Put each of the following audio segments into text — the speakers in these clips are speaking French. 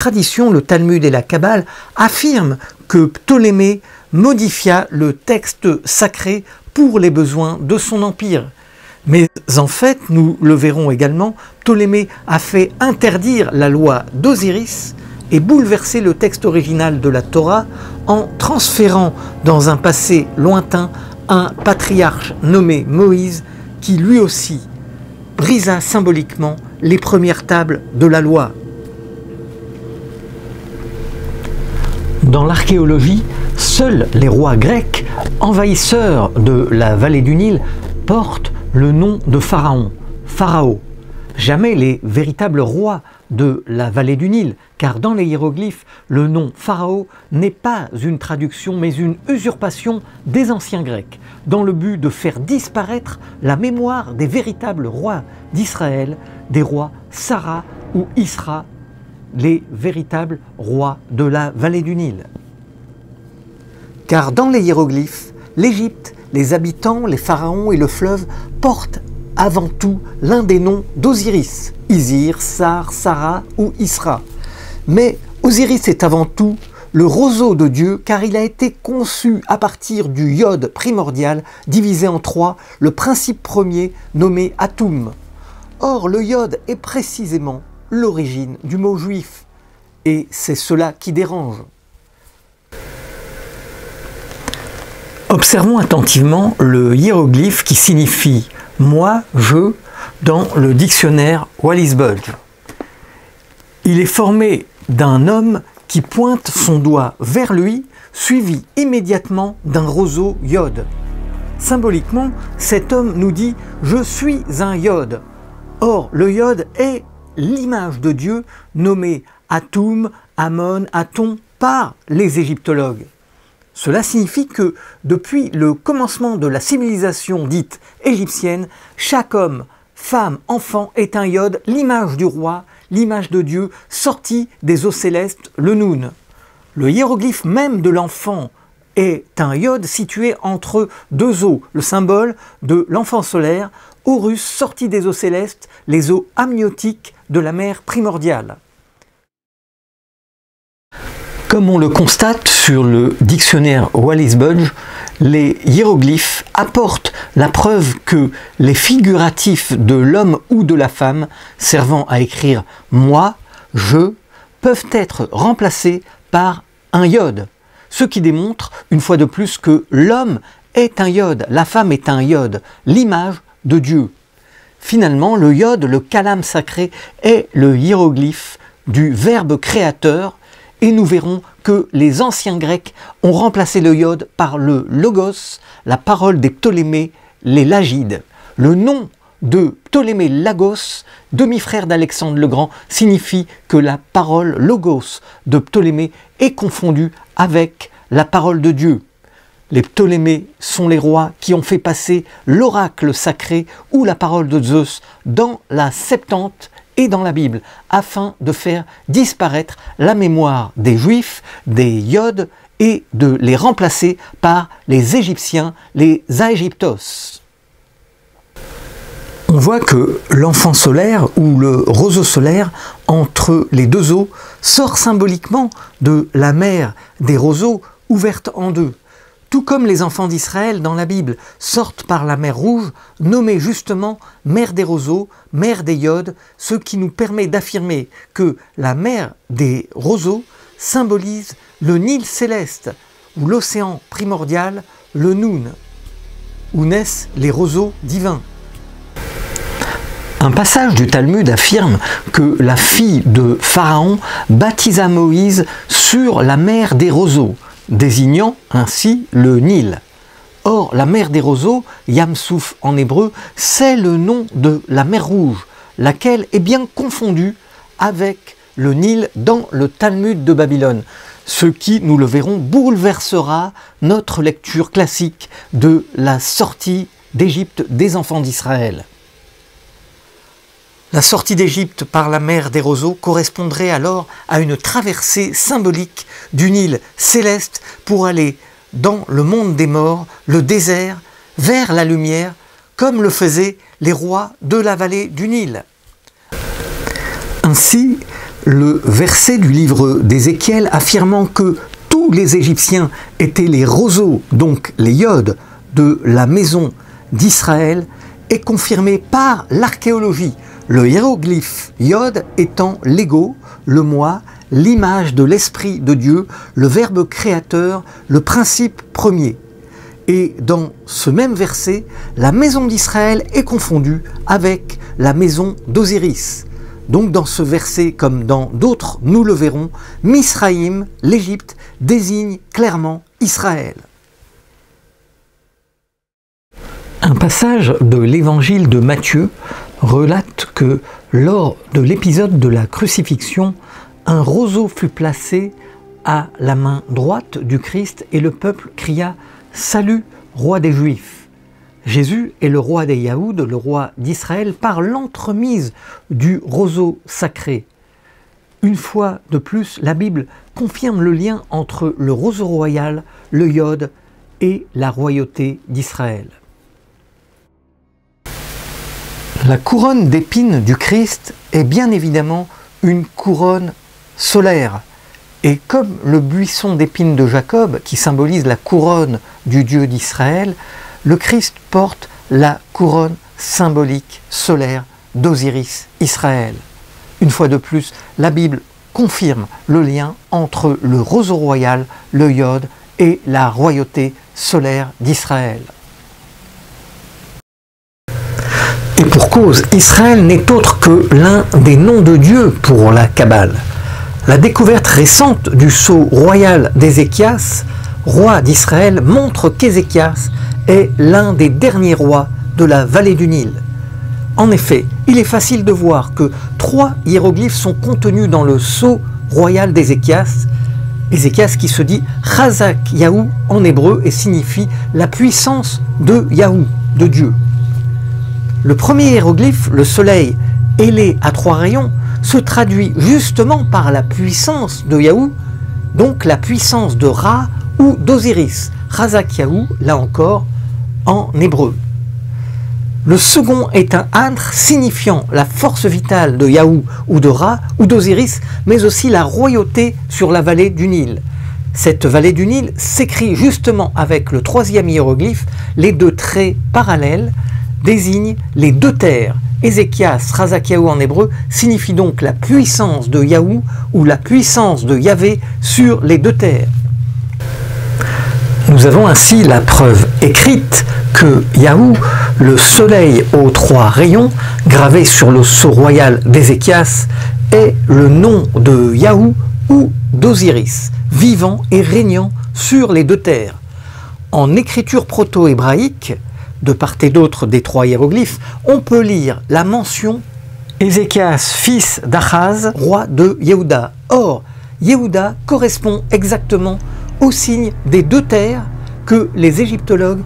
tradition, le Talmud et la Kabbale affirment que Ptolémée modifia le texte sacré pour les besoins de son empire. Mais en fait, nous le verrons également, Ptolémée a fait interdire la loi d'Osiris et bouleverser le texte original de la Torah en transférant dans un passé lointain un patriarche nommé Moïse qui lui aussi brisa symboliquement les premières tables de la loi. Dans l'archéologie, seuls les rois grecs, envahisseurs de la vallée du Nil, portent le nom de pharaon, Pharaon. Jamais les véritables rois de la vallée du Nil, car dans les hiéroglyphes, le nom Pharaon n'est pas une traduction mais une usurpation des anciens Grecs, dans le but de faire disparaître la mémoire des véritables rois d'Israël, des rois Sarah ou Isra, les véritables rois de la vallée du Nil. Car dans les hiéroglyphes, l'Égypte, les habitants, les pharaons et le fleuve portent avant tout l'un des noms d'Osiris, Isir, Sar, Sarah ou Isra. Mais Osiris est avant tout le roseau de Dieu car il a été conçu à partir du iode primordial divisé en trois, le principe premier nommé Atum. Or le iode est précisément l'origine du mot juif et c'est cela qui dérange. Observons attentivement le hiéroglyphe qui signifie « moi, je » dans le dictionnaire Wallis Budge. Il est formé d'un homme qui pointe son doigt vers lui, suivi immédiatement d'un roseau iode. Symboliquement, cet homme nous dit « je suis un iode ». Or, le iode est l'image de Dieu nommée Atum, Amon, Aton par les égyptologues. Cela signifie que depuis le commencement de la civilisation dite égyptienne, chaque homme, femme, enfant est un iode, l'image du roi, l'image de Dieu, sortie des eaux célestes, le Noun. Le hiéroglyphe même de l'enfant est un iode situé entre deux eaux, le symbole de l'enfant solaire, Horus sorti des eaux célestes, les eaux amniotiques de la mer primordiale. Comme on le constate sur le dictionnaire Wallis Budge, les hiéroglyphes apportent la preuve que les figuratifs de l'homme ou de la femme servant à écrire « moi »,« je » peuvent être remplacés par un iode, ce qui démontre une fois de plus que l'homme est un iode, la femme est un iode, l'image de Dieu. Finalement, le iode, le calame sacré, est le hiéroglyphe du verbe créateur. Et nous verrons que les anciens Grecs ont remplacé le iode par le logos, la parole des Ptolémées, les Lagides. Le nom de Ptolémée Lagos, demi-frère d'Alexandre le Grand, signifie que la parole logos de Ptolémée est confondue avec la parole de Dieu. Les Ptolémées sont les rois qui ont fait passer l'oracle sacré ou la parole de Zeus dans la Septante et dans la Bible, afin de faire disparaître la mémoire des Juifs, des iodes, et de les remplacer par les Égyptiens, les Aegyptos. On voit que l'enfant solaire ou le roseau solaire entre les deux eaux sort symboliquement de la mer des roseaux ouverte en deux. Tout comme les enfants d'Israël dans la Bible sortent par la mer Rouge, nommée justement mer des roseaux, mer des iodes, ce qui nous permet d'affirmer que la mer des roseaux symbolise le Nil céleste, ou l'océan primordial, le Noun, où naissent les roseaux divins. Un passage du Talmud affirme que la fille de Pharaon baptisa Moïse sur la mer des roseaux, désignant ainsi le Nil. Or, la mer des roseaux, Yam-Souf en hébreu, c'est le nom de la mer Rouge, laquelle est bien confondue avec le Nil dans le Talmud de Babylone, ce qui, nous le verrons, bouleversera notre lecture classique de la sortie d'Égypte des enfants d'Israël. La sortie d'Égypte par la mer des roseaux correspondrait alors à une traversée symbolique du Nil céleste pour aller dans le monde des morts, le désert, vers la lumière, comme le faisaient les rois de la vallée du Nil. Ainsi, le verset du livre d'Ézéchiel affirmant que tous les Égyptiens étaient les roseaux, donc les Yod, de la maison d'Israël, est confirmé par l'archéologie, le hiéroglyphe Yod étant l'ego, le moi, l'image de l'Esprit de Dieu, le Verbe créateur, le principe premier. Et dans ce même verset, la maison d'Israël est confondue avec la maison d'Osiris. Donc dans ce verset, comme dans d'autres, nous le verrons, Misraïm, l'Égypte, désigne clairement Israël. Un passage de l'évangile de Matthieu relate que lors de l'épisode de la crucifixion, un roseau fut placé à la main droite du Christ et le peuple cria « Salut, roi des Juifs !» Jésus est le roi des Yaouds, le roi d'Israël, par l'entremise du roseau sacré. Une fois de plus, la Bible confirme le lien entre le roseau royal, le Yod et la royauté d'Israël. La couronne d'épines du Christ est bien évidemment une couronne solaire. Et comme le buisson d'épines de Jacob, qui symbolise la couronne du Dieu d'Israël, le Christ porte la couronne symbolique solaire d'Osiris Israël. Une fois de plus, la Bible confirme le lien entre le roseau royal, le Yod et la royauté solaire d'Israël. Et pour cause, Israël n'est autre que l'un des noms de Dieu pour la Kabbale. La découverte récente du sceau royal d'Ézéchias, roi d'Israël, montre qu'Ézéchias est l'un des derniers rois de la vallée du Nil. En effet, il est facile de voir que 3 hiéroglyphes sont contenus dans le sceau royal d'Ézéchias. Ézéchias qui se dit Chazak Yahou en hébreu et signifie la puissance de Yahou, de Dieu. Le premier hiéroglyphe, le soleil ailé à 3 rayons, se traduit justement par la puissance de Yahou, donc la puissance de Ra ou d'Osiris. Chazak Yahou, là encore, en hébreu. Le second est un antre signifiant la force vitale de Yahou ou de Ra ou d'Osiris, mais aussi la royauté sur la vallée du Nil. Cette vallée du Nil s'écrit justement avec le 3e hiéroglyphe, les 2 traits parallèles désignent les 2 terres. Ézéchias, Chazak Yahou en hébreu, signifie donc la puissance de Yahou ou la puissance de Yahvé sur les 2 terres. Nous avons ainsi la preuve écrite que Yahou, le soleil aux 3 rayons, gravé sur le sceau royal d'Ézéchias, est le nom de Yahou ou d'Osiris, vivant et régnant sur les 2 terres. En écriture proto-hébraïque, de part et d'autre des 3 hiéroglyphes, on peut lire la mention Ézéchias, fils d'Achaz, roi de Yehuda. Or, Yehuda correspond exactement au signe des 2 terres que les égyptologues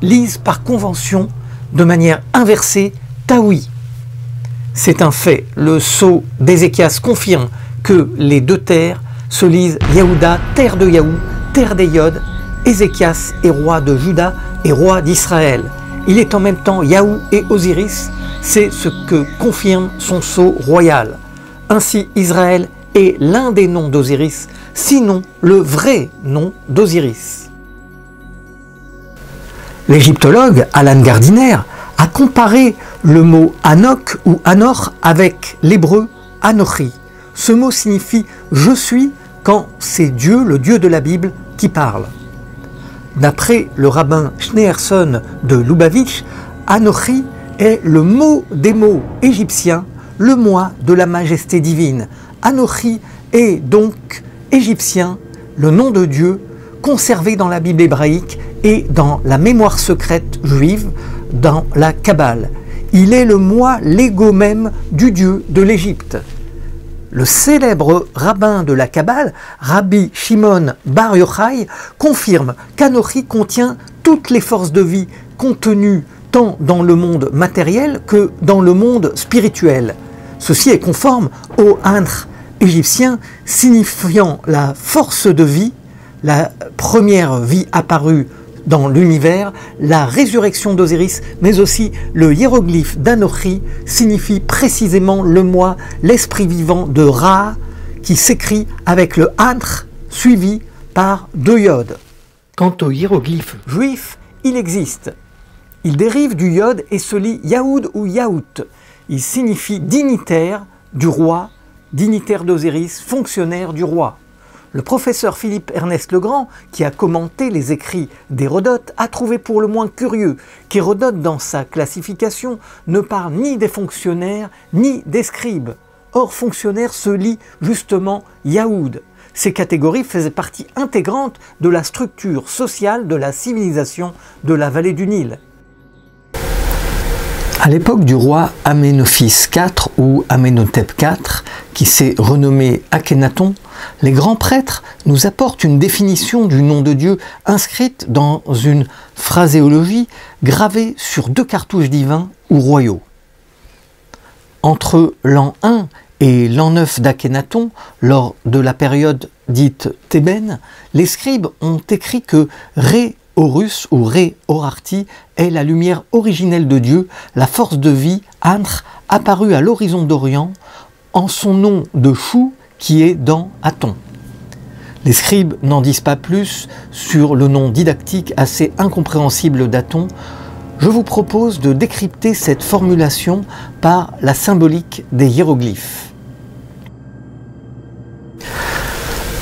lisent par convention de manière inversée Taoui. C'est un fait, le sceau d'Ézéchias confirme que les 2 terres se lisent Yehuda, terre de Yahou, terre des Yod. Ézéchias est roi de Juda et roi d'Israël. Il est en même temps Yahou et Osiris, c'est ce que confirme son sceau royal. Ainsi Israël est l'un des noms d'Osiris, sinon le vrai nom d'Osiris. L'égyptologue Alan Gardiner a comparé le mot Anok ou Anor avec l'hébreu Anochi. Ce mot signifie « je suis » quand c'est Dieu, le Dieu de la Bible, qui parle. D'après le rabbin Schneerson de Lubavitch, Anochi est le mot des mots égyptiens, le moi de la majesté divine. Anochi est donc égyptien, le nom de Dieu, conservé dans la Bible hébraïque et dans la mémoire secrète juive, dans la Kabbale. Il est le moi, l'ego même du Dieu de l'Égypte. Le célèbre rabbin de la Kabbale, Rabbi Shimon Bar Yochai, confirme qu'Anochi contient toutes les forces de vie contenues tant dans le monde matériel que dans le monde spirituel. Ceci est conforme au antre égyptien signifiant la force de vie, la première vie apparue dans l'univers, la résurrection d'Osiris, mais aussi le hiéroglyphe d'Anochi signifie précisément le moi, l'esprit vivant de Ra, qui s'écrit avec le Antr suivi par 2 yodes. Quant au hiéroglyphe juif, il existe. Il dérive du yod et se lit Yaoud ou Yaout. Il signifie dignitaire du roi, dignitaire d'Osiris, fonctionnaire du roi. Le professeur Philippe Ernest Legrand, qui a commenté les écrits d'Hérodote, a trouvé pour le moins curieux qu'Hérodote, dans sa classification, ne parle ni des fonctionnaires ni des scribes. Or, fonctionnaire se lit justement Yaoud. Ces catégories faisaient partie intégrante de la structure sociale de la civilisation de la vallée du Nil. À l'époque du roi Aménophis IV ou Amenhotep IV, qui s'est renommé Akhénaton, les grands prêtres nous apportent une définition du nom de Dieu inscrite dans une phraséologie gravée sur 2 cartouches divins ou royaux. Entre l'an 1 et l'an 9 d'Akhénaton, lors de la période dite thébaine, les scribes ont écrit que Ré Horus ou Ré Horarti est la lumière originelle de Dieu, la force de vie, Antr, apparue à l'horizon d'Orient, en son nom de Chou, qui est dans Aton. Les scribes n'en disent pas plus sur le nom didactique assez incompréhensible d'Aton. Je vous propose de décrypter cette formulation par la symbolique des hiéroglyphes.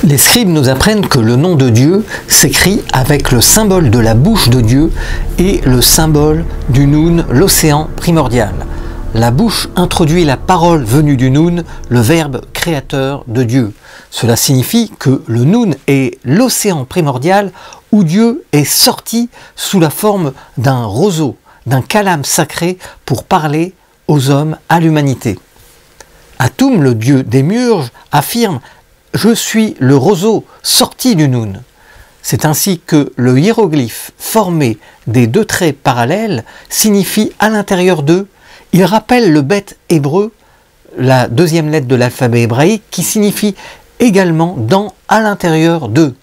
Les scribes nous apprennent que le nom de Dieu s'écrit avec le symbole de la bouche de Dieu et le symbole du Noun, l'océan primordial. La bouche introduit la parole venue du Noun, le verbe créateur de Dieu. Cela signifie que le Noun est l'océan primordial où Dieu est sorti sous la forme d'un roseau, d'un calame sacré pour parler aux hommes, à l'humanité. Atum, le dieu démiurge, affirme « Je suis le roseau sorti du Noun ». C'est ainsi que le hiéroglyphe formé des 2 traits parallèles signifie à l'intérieur d'eux, il rappelle le bet hébreu, la 2e lettre de l'alphabet hébraïque, qui signifie également dans, à l'intérieur d'eux.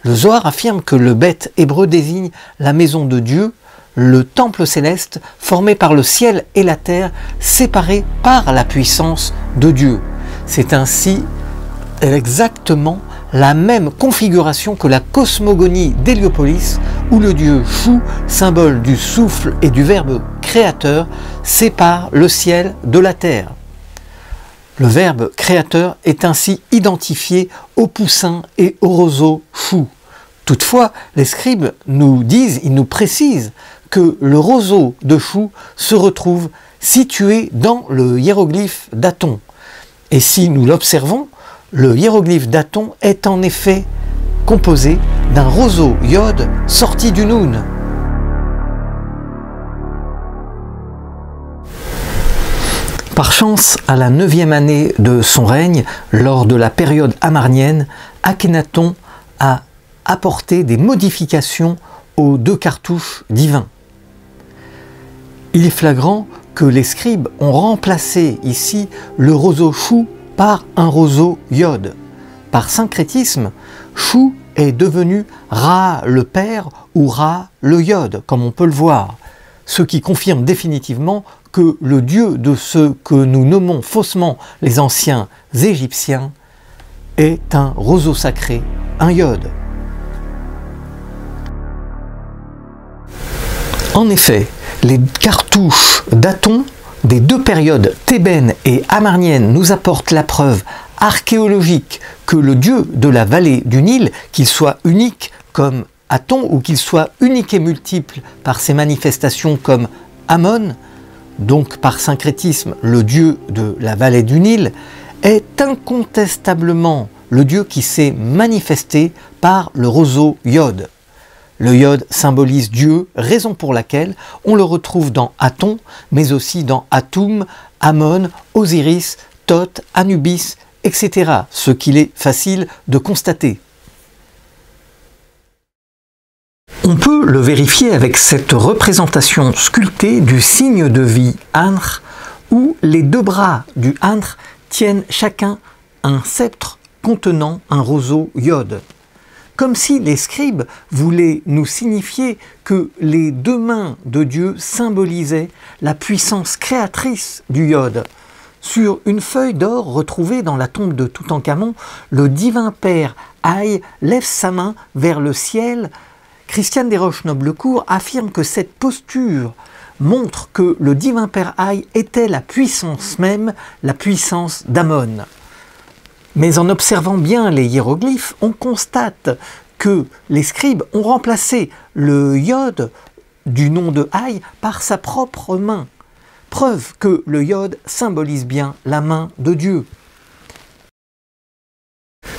Le Zohar affirme que le bet hébreu désigne la maison de Dieu, le temple céleste formé par le ciel et la terre, séparés par la puissance de Dieu. C'est ainsi exactement la même configuration que la cosmogonie d'Héliopolis, où le dieu Chou, symbole du souffle et du verbe créateur, sépare le ciel de la terre. Le verbe créateur est ainsi identifié au poussin et au roseau Chou. Toutefois, les scribes nous disent, ils nous précisent que le roseau de Chou se retrouve situé dans le hiéroglyphe d'Aton. Et si nous l'observons, le hiéroglyphe d'Aton est en effet composé d'un roseau iode sorti du Noun. Par chance, à la 9e année de son règne, lors de la période amarnienne, Akhénaton a apporté des modifications aux 2 cartouches divins. Il est flagrant que les scribes ont remplacé ici le roseau Chou par un roseau iode. Par syncrétisme, Chou est devenu Ra le père ou Ra le iode, comme on peut le voir, ce qui confirme définitivement que le dieu de ce que nous nommons faussement les anciens Égyptiens est un roseau sacré, un iode. En effet, les cartouches d'Aton des 2 périodes thébaine et amarnienne nous apportent la preuve archéologique que le dieu de la vallée du Nil, qu'il soit unique comme Aton ou qu'il soit unique et multiple par ses manifestations comme Amon, donc par syncrétisme le dieu de la vallée du Nil, est incontestablement le dieu qui s'est manifesté par le roseau iode. Le iode symbolise Dieu, raison pour laquelle on le retrouve dans Aton, mais aussi dans Atum, Amon, Osiris, Thoth, Anubis, etc. Ce qu'il est facile de constater. On peut le vérifier avec cette représentation sculptée du signe de vie Ankh, où les 2 bras du Ankh tiennent chacun un sceptre contenant un roseau iode. comme si les scribes voulaient nous signifier que les deux mains de Dieu symbolisaient la puissance créatrice du iode. Sur une feuille d'or retrouvée dans la tombe de Toutankhamon, le divin père Haï lève sa main vers le ciel. Christiane Desroches-Noblecourt affirme que cette posture montre que le divin père Haï était la puissance même, la puissance d'Amon. Mais en observant bien les hiéroglyphes, on constate que les scribes ont remplacé le iode du nom de Haï par sa propre main. Preuve que le iode symbolise bien la main de Dieu.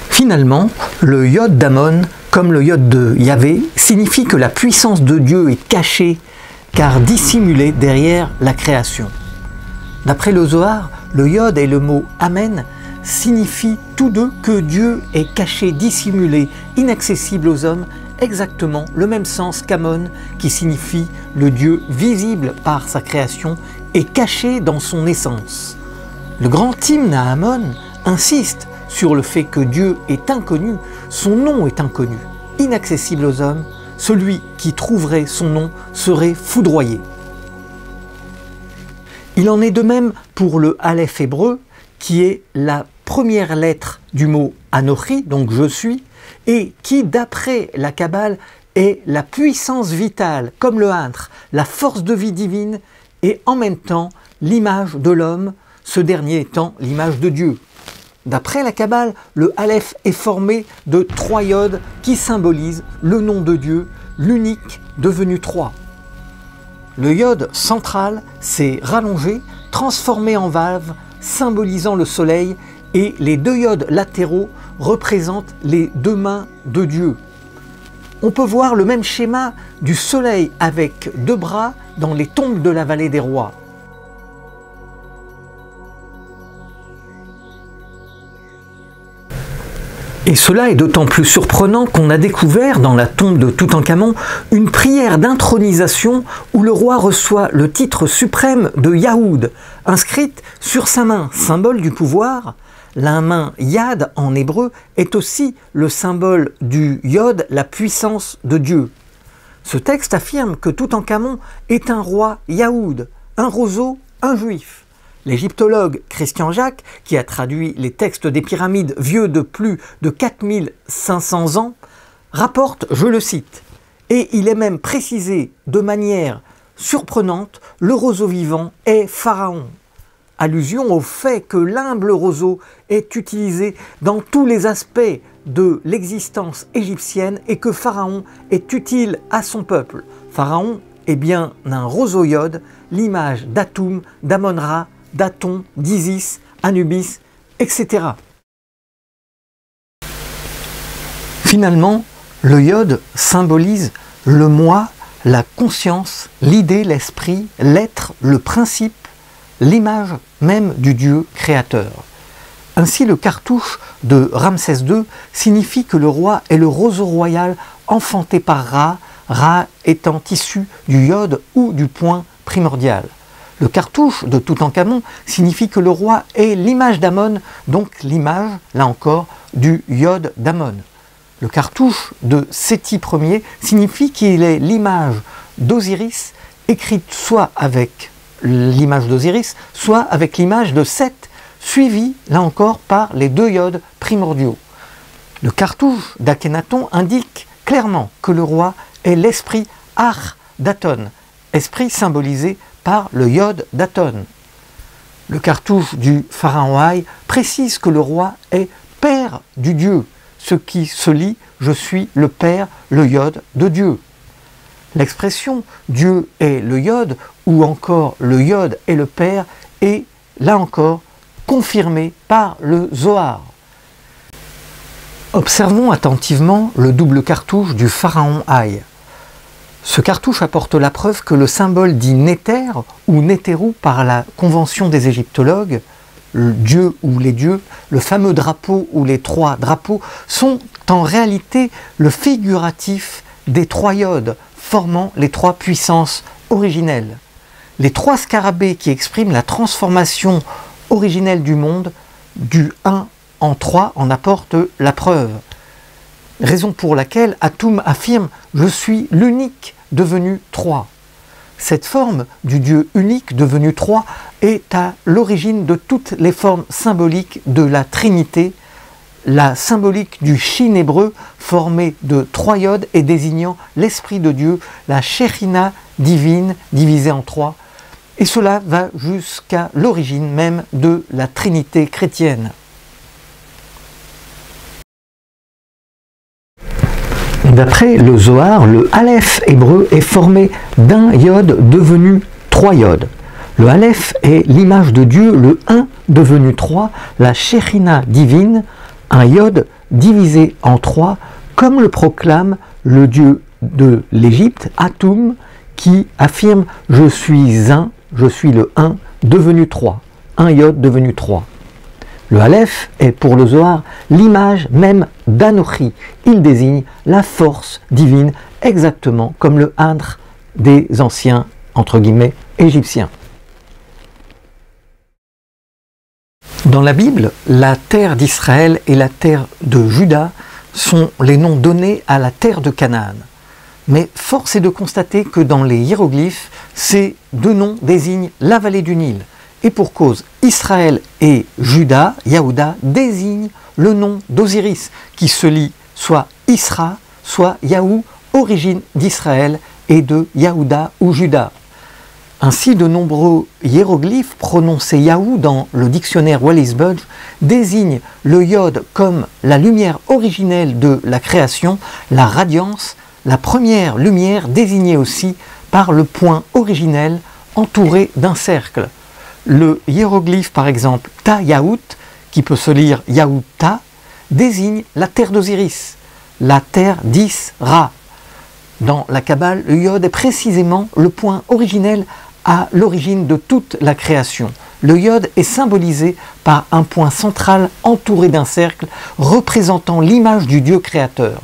Finalement, le iode d'Amon, comme le iode de Yahvé, signifie que la puissance de Dieu est cachée, car dissimulée derrière la création. D'après le Zohar, le iode et le mot Amen signifient tous deux que Dieu est caché, dissimulé, inaccessible aux hommes, exactement le même sens qu'Amon, qui signifie le Dieu visible par sa création et caché dans son essence. Le grand hymne à Amon insiste sur le fait que Dieu est inconnu, son nom est inconnu, inaccessible aux hommes, celui qui trouverait son nom serait foudroyé. Il en est de même pour le Aleph hébreu, qui est la première lettre du mot Anochi, donc je suis, et qui, d'après la Kabbale, est la puissance vitale, comme le Hantre, la force de vie divine, et en même temps l'image de l'homme, ce dernier étant l'image de Dieu. D'après la Kabbale, le Aleph est formé de 3 iodes qui symbolisent le nom de Dieu, l'unique devenu 3. Le iode central s'est rallongé, transformé en valve, symbolisant le soleil, et les 2 iodes latéraux représentent les 2 mains de Dieu. On peut voir le même schéma du soleil avec 2 bras dans les tombes de la vallée des rois. Et cela est d'autant plus surprenant qu'on a découvert dans la tombe de Toutankhamon une prière d'intronisation où le roi reçoit le titre suprême de Yahoud, inscrite sur sa main, symbole du pouvoir. La main Yad en hébreu est aussi le symbole du Yod, la puissance de Dieu. Ce texte affirme que Toutankhamon est un roi Yahoud, un roseau, un juif. L'égyptologue Christian Jacques, qui a traduit les textes des pyramides vieux de plus de 4500 ans, rapporte, je le cite, « Et il est même précisé de manière surprenante, le roseau vivant est Pharaon ». Allusion au fait que l'humble roseau est utilisé dans tous les aspects de l'existence égyptienne et que Pharaon est utile à son peuple. Pharaon est bien un roseau-iode, l'image d'Atoum, d'Amon-Ra, d'Aton, d'Isis, Anubis, etc. Finalement, le iode symbolise le moi, la conscience, l'idée, l'esprit, l'être, le principe, l'image même du Dieu créateur. Ainsi, le cartouche de Ramsès II signifie que le roi est le roseau royal enfanté par Ra, Ra étant issu du iode ou du point primordial. Le cartouche de Toutankhamon signifie que le roi est l'image d'Amon, donc l'image, là encore, du iode d'Amon. Le cartouche de Séti Ier signifie qu'il est l'image d'Osiris, écrite soit avec l'image d'Osiris, soit avec l'image de Seth, suivie, là encore, par les 2 iodes primordiaux. Le cartouche d'Akhenaton indique clairement que le roi est l'esprit Ar d'Aton, esprit symbolisé par le iode d'Aton. Le cartouche du pharaon Haï précise que le roi est père du Dieu, ce qui se lit « je suis le père, le iode de Dieu ». L'expression « Dieu est le iode » ou encore « le iode est le père » est, là encore, confirmée par le Zohar. Observons attentivement le double cartouche du pharaon Haï. Ce cartouche apporte la preuve que le symbole dit Néter ou Néterou par la convention des égyptologues, le dieu ou les dieux, le fameux drapeau ou les 3 drapeaux, sont en réalité le figuratif des 3 iodes formant les 3 puissances originelles. Les 3 scarabées qui expriment la transformation originelle du monde, du 1 en 3, en apportent la preuve. raison pour laquelle Atum affirme « Je suis l'unique devenu trois ». Cette forme du Dieu unique devenu trois est à l'origine de toutes les formes symboliques de la Trinité, la symbolique du Shin hébreu formé de trois yodes et désignant l'Esprit de Dieu, la Shekhinah divine divisée en trois, et cela va jusqu'à l'origine même de la Trinité chrétienne. D'après le Zohar, le Aleph hébreu est formé d'un yod devenu trois yodes. Le Aleph est l'image de Dieu, le 1 devenu 3, la Shekhinah divine, un yod divisé en 3, comme le proclame le Dieu de l'Égypte, Atum, qui affirme « Je suis un, je suis le 1 devenu 3 », un yod devenu 3. Le Aleph est pour le Zohar l'image même d'Anochi. Il désigne la force divine, exactement comme le Hadr des anciens, entre guillemets, égyptiens. Dans la Bible, la terre d'Israël et la terre de Juda sont les noms donnés à la terre de Canaan. Mais force est de constater que dans les hiéroglyphes, ces deux noms désignent la vallée du Nil. Et pour cause, Israël et Juda, Yahuda, désignent le nom d'Osiris, qui se lit soit Isra, soit Yahou, origine d'Israël et de Yahuda ou Juda. Ainsi, de nombreux hiéroglyphes prononcés Yahou dans le dictionnaire Wallis Budge désignent le yod comme la lumière originelle de la création, la radiance, la première lumière désignée aussi par le point originel entouré d'un cercle. Le hiéroglyphe par exemple Ta Yahout, qui peut se lire Yahuta, désigne la terre d'Osiris, la terre d'Isra. Dans la Kabbale, le yod est précisément le point originel à l'origine de toute la création. Le yod est symbolisé par un point central entouré d'un cercle représentant l'image du Dieu créateur.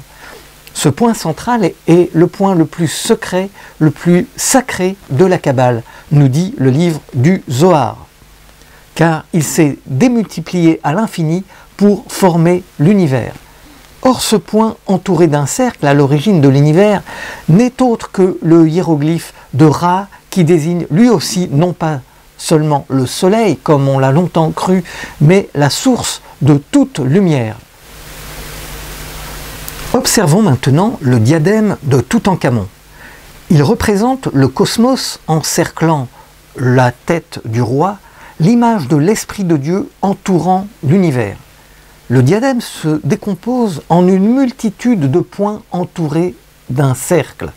Ce point central est le point le plus secret, le plus sacré de la Kabbale, nous dit le livre du Zohar, car il s'est démultiplié à l'infini pour former l'univers. Or, ce point entouré d'un cercle à l'origine de l'univers n'est autre que le hiéroglyphe de Ra, qui désigne lui aussi non pas seulement le soleil, comme on l'a longtemps cru, mais la source de toute lumière. Observons maintenant le diadème de Toutankhamon. Il représente le cosmos encerclant la tête du roi, l'image de l'Esprit de Dieu entourant l'univers. Le diadème se décompose en une multitude de points entourés d'un cercle.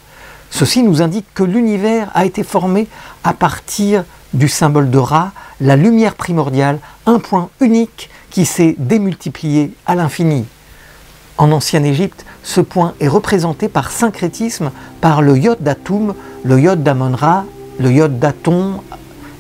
Ceci nous indique que l'univers a été formé à partir du symbole de Ra, la lumière primordiale, un point unique qui s'est démultiplié à l'infini. En ancienne Égypte, ce point est représenté par syncrétisme par le yod d'Atum, le yod d'Amon-Ra, le yod d'Aton,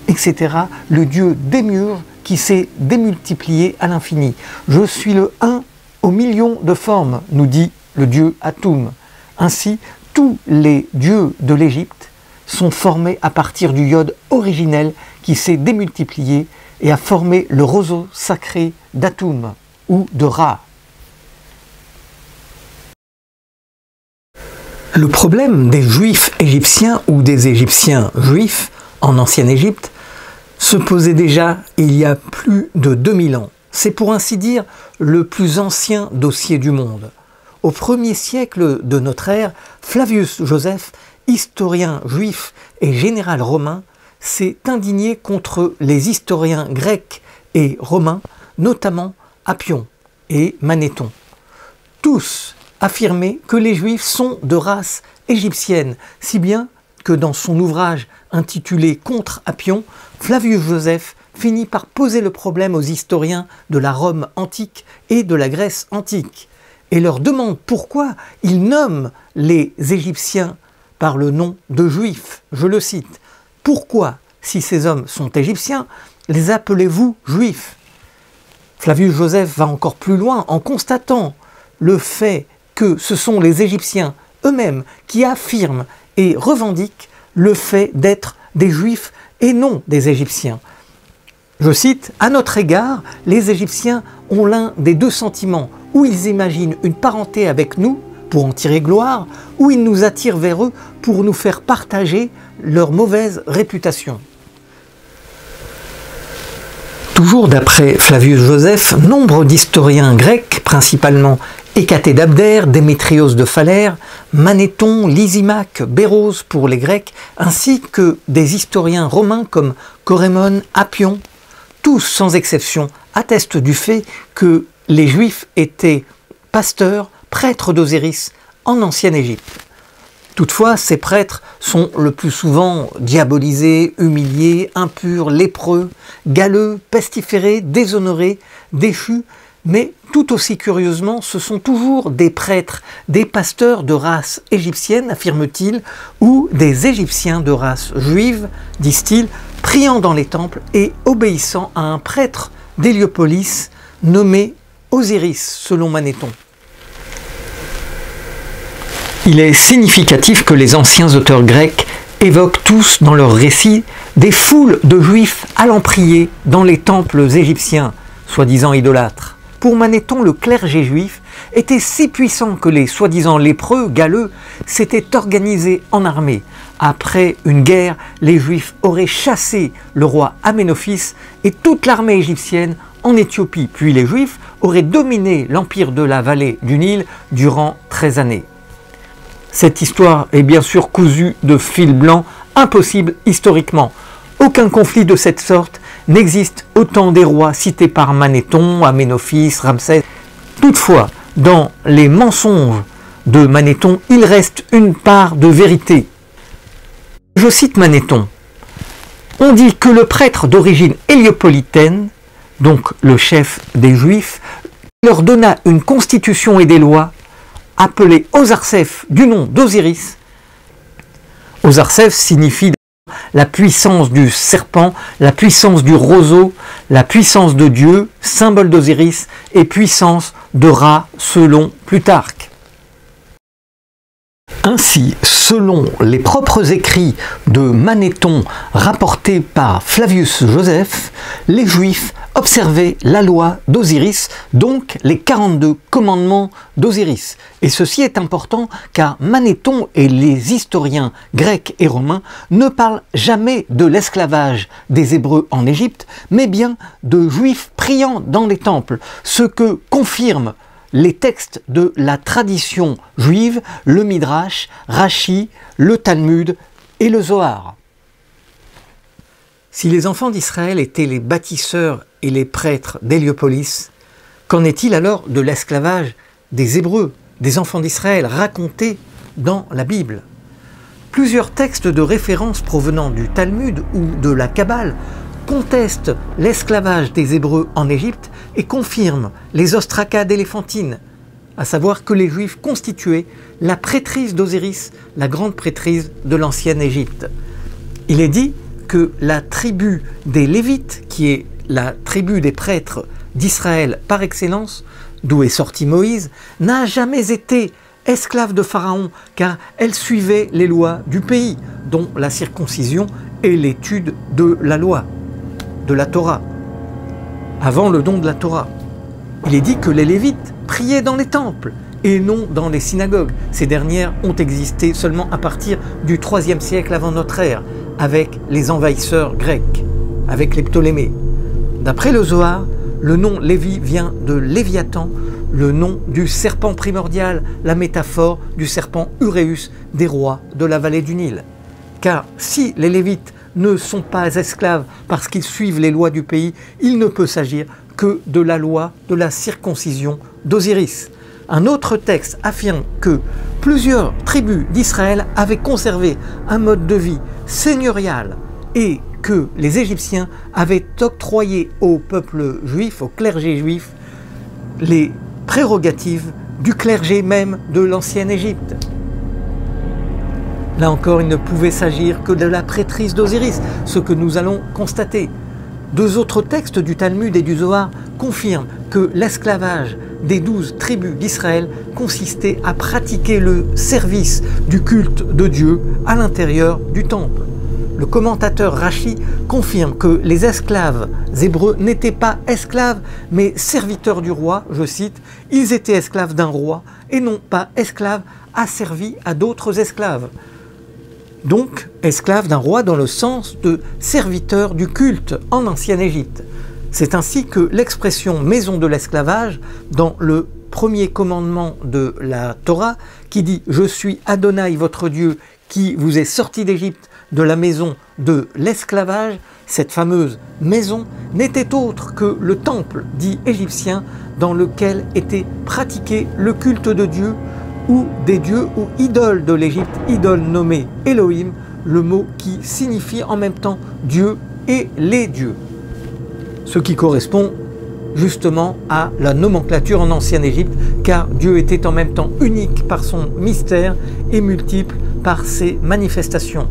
etc. Le dieu démiurge qui s'est démultiplié à l'infini. Je suis le 1 au million de formes, nous dit le dieu Atum. Ainsi, tous les dieux de l'Égypte sont formés à partir du yod originel qui s'est démultiplié et a formé le roseau sacré d'Atum ou de Ra. Le problème des Juifs égyptiens ou des Égyptiens juifs en ancienne Égypte se posait déjà il y a plus de 2000 ans. C'est pour ainsi dire le plus ancien dossier du monde. Au 1er siècle de notre ère, Flavius Joseph, historien juif et général romain, s'est indigné contre les historiens grecs et romains, notamment Appion et Manéthon. Tous affirmaient que les Juifs sont de race égyptienne, si bien que dans son ouvrage intitulé Contre Appion, Flavius Joseph finit par poser le problème aux historiens de la Rome antique et de la Grèce antique, et leur demande pourquoi ils nomment les Égyptiens par le nom de Juifs. Je le cite. « Pourquoi, si ces hommes sont égyptiens, les appelez-vous Juifs ?» Flavius Joseph va encore plus loin en constatant le fait que ce sont les Égyptiens eux-mêmes qui affirment et revendiquent le fait d'être des Juifs et non des Égyptiens. Je cite, « À notre égard, les Égyptiens ont l'un des deux sentiments, ou ils imaginent une parenté avec nous pour en tirer gloire, ou ils nous attirent vers eux pour nous faire partager leur mauvaise réputation. Toujours d'après Flavius Josèphe, nombre d'historiens grecs, principalement Hécatée d'Abdère, Démétrios de Phalère, Manéthon, Lysimaque, Béroze pour les Grecs, ainsi que des historiens romains comme Corémone, Appion, tous sans exception attestent du fait que les Juifs étaient pasteurs, prêtres d'Osiris en ancienne Égypte. Toutefois, ces prêtres sont le plus souvent diabolisés, humiliés, impurs, lépreux, galeux, pestiférés, déshonorés, déchus, mais tout aussi curieusement, ce sont toujours des prêtres, des pasteurs de race égyptienne, affirme-t-il, ou des Égyptiens de race juive, disent-ils, priant dans les temples et obéissant à un prêtre d'Héliopolis nommé Osiris, selon Manéthon. Il est significatif que les anciens auteurs grecs évoquent tous dans leurs récits des foules de juifs allant prier dans les temples égyptiens, soi-disant idolâtres. Pour Manéthon, le clergé juif était si puissant que les soi-disant lépreux, galeux, s'étaient organisés en armée. Après une guerre, les Juifs auraient chassé le roi Aménophis et toute l'armée égyptienne en Éthiopie. Puis les Juifs auraient dominé l'empire de la vallée du Nil durant 13 années. Cette histoire est bien sûr cousue de fil blanc, impossible historiquement. Aucun conflit de cette sorte n'existe au temps des rois cités par Manéthon, Aménophis, Ramsès. Toutefois, dans les mensonges de Manéthon, il reste une part de vérité. Je cite Manéthon. On dit que le prêtre d'origine héliopolitaine, donc le chef des Juifs, leur donna une constitution et des lois appelées Osarseph du nom d'Osiris. Osarseph signifie la puissance du serpent, la puissance du roseau, la puissance de Dieu, symbole d'Osiris, et puissance de Ra selon Plutarque. Ainsi, selon les propres écrits de Manéthon rapportés par Flavius Josèphe, les Juifs observaient la loi d'Osiris, donc les 42 commandements d'Osiris. Et ceci est important car Manéthon et les historiens grecs et romains ne parlent jamais de l'esclavage des Hébreux en Égypte, mais bien de Juifs priant dans les temples, ce que confirme les textes de la tradition juive, le Midrash, Rashi, le Talmud et le Zohar. Si les enfants d'Israël étaient les bâtisseurs et les prêtres d'Héliopolis, qu'en est-il alors de l'esclavage des Hébreux, des enfants d'Israël, racontés dans la Bible? Plusieurs textes de référence provenant du Talmud ou de la Kabbale contestent l'esclavage des Hébreux en Égypte et confirment les ostracades éléphantines, à savoir que les Juifs constituaient la prêtrise d'Osiris, la grande prêtrise de l'ancienne Égypte. Il est dit que la tribu des Lévites, qui est la tribu des prêtres d'Israël par excellence, d'où est sorti Moïse, n'a jamais été esclave de Pharaon, car elle suivait les lois du pays, dont la circoncision et l'étude de la loi, de la Torah, avant le don de la Torah. Il est dit que les Lévites priaient dans les temples et non dans les synagogues. Ces dernières ont existé seulement à partir du IIIe siècle avant notre ère, avec les envahisseurs grecs, avec les Ptolémées. D'après le Zohar, le nom Lévi vient de Léviathan, le nom du serpent primordial, la métaphore du serpent Uréus des rois de la vallée du Nil. Car si les Lévites ne sont pas esclaves parce qu'ils suivent les lois du pays, il ne peut s'agir que de la loi de la circoncision d'Osiris. Un autre texte affirme que plusieurs tribus d'Israël avaient conservé un mode de vie seigneurial et que les Égyptiens avaient octroyé au peuple juif, au clergé juif, les prérogatives du clergé même de l'ancienne Égypte. Là encore, il ne pouvait s'agir que de la prêtrise d'Osiris, ce que nous allons constater. Deux autres textes du Talmud et du Zohar confirment que l'esclavage des 12 tribus d'Israël consistait à pratiquer le service du culte de Dieu à l'intérieur du temple. le commentateur Rashi confirme que les esclaves hébreux n'étaient pas esclaves, mais serviteurs du roi, je cite, « Ils étaient esclaves d'un roi et non pas esclaves asservis à d'autres esclaves ». Donc, esclaves d'un roi dans le sens de serviteurs du culte en ancienne Égypte. C'est ainsi que l'expression « maison de l'esclavage » dans le premier commandement de la Torah, qui dit « Je suis Adonai votre Dieu qui vous est sorti d'Égypte de la maison de l'esclavage », cette fameuse maison n'était autre que le temple dit égyptien dans lequel était pratiqué le culte de Dieu ou des dieux ou idoles de l'Égypte, idoles nommées Elohim, le mot qui signifie en même temps Dieu et les dieux. Ce qui correspond justement à la nomenclature en ancienne Égypte, car Dieu était en même temps unique par son mystère et multiple par ses manifestations.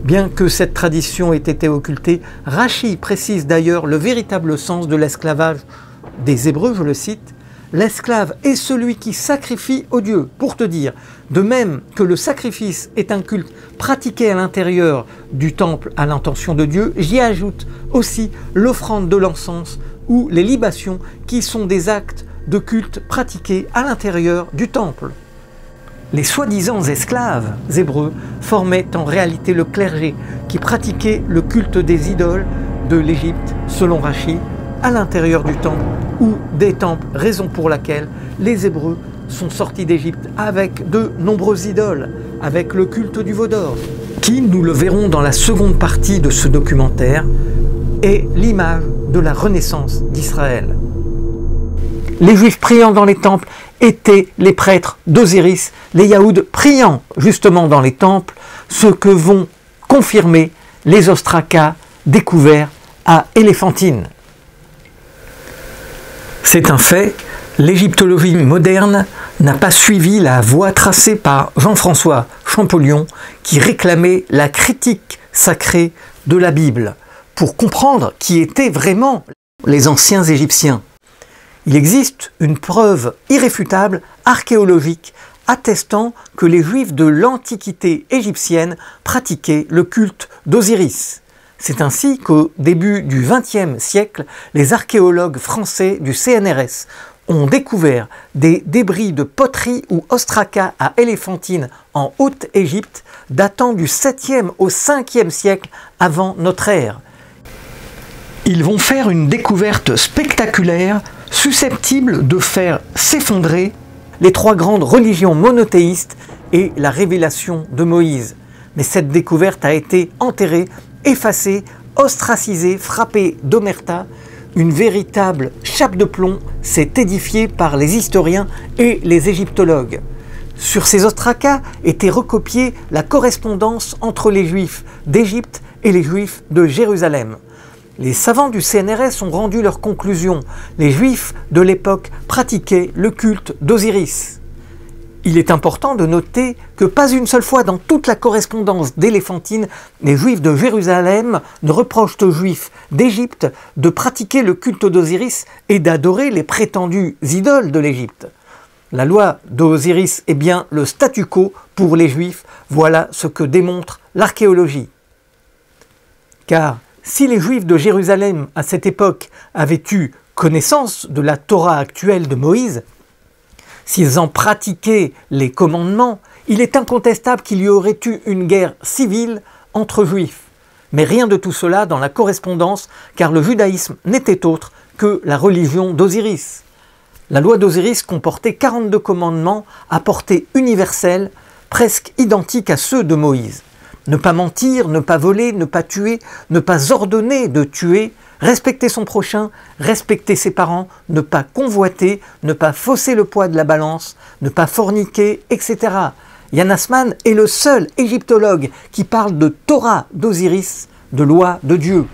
Bien que cette tradition ait été occultée, Rashi précise d'ailleurs le véritable sens de l'esclavage des Hébreux, je le cite, « L'esclave est celui qui sacrifie au Dieu », pour te dire, de même que le sacrifice est un culte pratiqué à l'intérieur du temple à l'intention de Dieu, j'y ajoute aussi l'offrande de l'encens ou les libations qui sont des actes de culte pratiqués à l'intérieur du temple. Les soi-disant esclaves hébreux formaient en réalité le clergé qui pratiquait le culte des idoles de l'Égypte, selon Rashi, à l'intérieur du temple ou des temples, raison pour laquelle les Hébreux sont sortis d'Égypte avec de nombreuses idoles, avec le culte du veau d'or, qui, nous le verrons dans la seconde partie de ce documentaire, est l'image de la renaissance d'Israël. Les Juifs priant dans les temples étaient les prêtres d'Osiris, les Yaouds priant justement dans les temples, ce que vont confirmer les ostrakas découverts à Éléphantine. C'est un fait, l'égyptologie moderne n'a pas suivi la voie tracée par Jean-François Champollion qui réclamait la critique sacrée de la Bible pour comprendre qui étaient vraiment les anciens Égyptiens. Il existe une preuve irréfutable archéologique attestant que les Juifs de l'Antiquité égyptienne pratiquaient le culte d'Osiris. C'est ainsi qu'au début du XXe siècle, les archéologues français du CNRS ont découvert des débris de poterie ou ostraka à Éléphantine en Haute-Égypte datant du 7e au 5e siècle avant notre ère. Ils vont faire une découverte spectaculaire susceptible de faire s'effondrer les trois grandes religions monothéistes et la révélation de Moïse. Mais cette découverte a été enterrée, effacée, ostracisée, frappée d'omerta. Une véritable chape de plomb s'est édifiée par les historiens et les égyptologues. Sur ces ostrakas était recopiée la correspondance entre les Juifs d'Égypte et les Juifs de Jérusalem. Les savants du CNRS ont rendu leur conclusion. Les Juifs de l'époque pratiquaient le culte d'Osiris. Il est important de noter que pas une seule fois dans toute la correspondance d'Éléphantine, les Juifs de Jérusalem ne reprochent aux Juifs d'Égypte de pratiquer le culte d'Osiris et d'adorer les prétendues idoles de l'Égypte. La loi d'Osiris est bien le statu quo pour les Juifs, voilà ce que démontre l'archéologie. Car si les Juifs de Jérusalem à cette époque avaient eu connaissance de la Torah actuelle de Moïse, s'ils en pratiquaient les commandements, il est incontestable qu'il y aurait eu une guerre civile entre Juifs. Mais rien de tout cela dans la correspondance, car le judaïsme n'était autre que la religion d'Osiris. La loi d'Osiris comportait 42 commandements à portée universelle, presque identiques à ceux de Moïse. Ne pas mentir, ne pas voler, ne pas tuer, ne pas ordonner de tuer, respecter son prochain, respecter ses parents, ne pas convoiter, ne pas fausser le poids de la balance, ne pas forniquer, etc. Yann Assmann est le seul égyptologue qui parle de Torah d'Osiris, de loi de Dieu.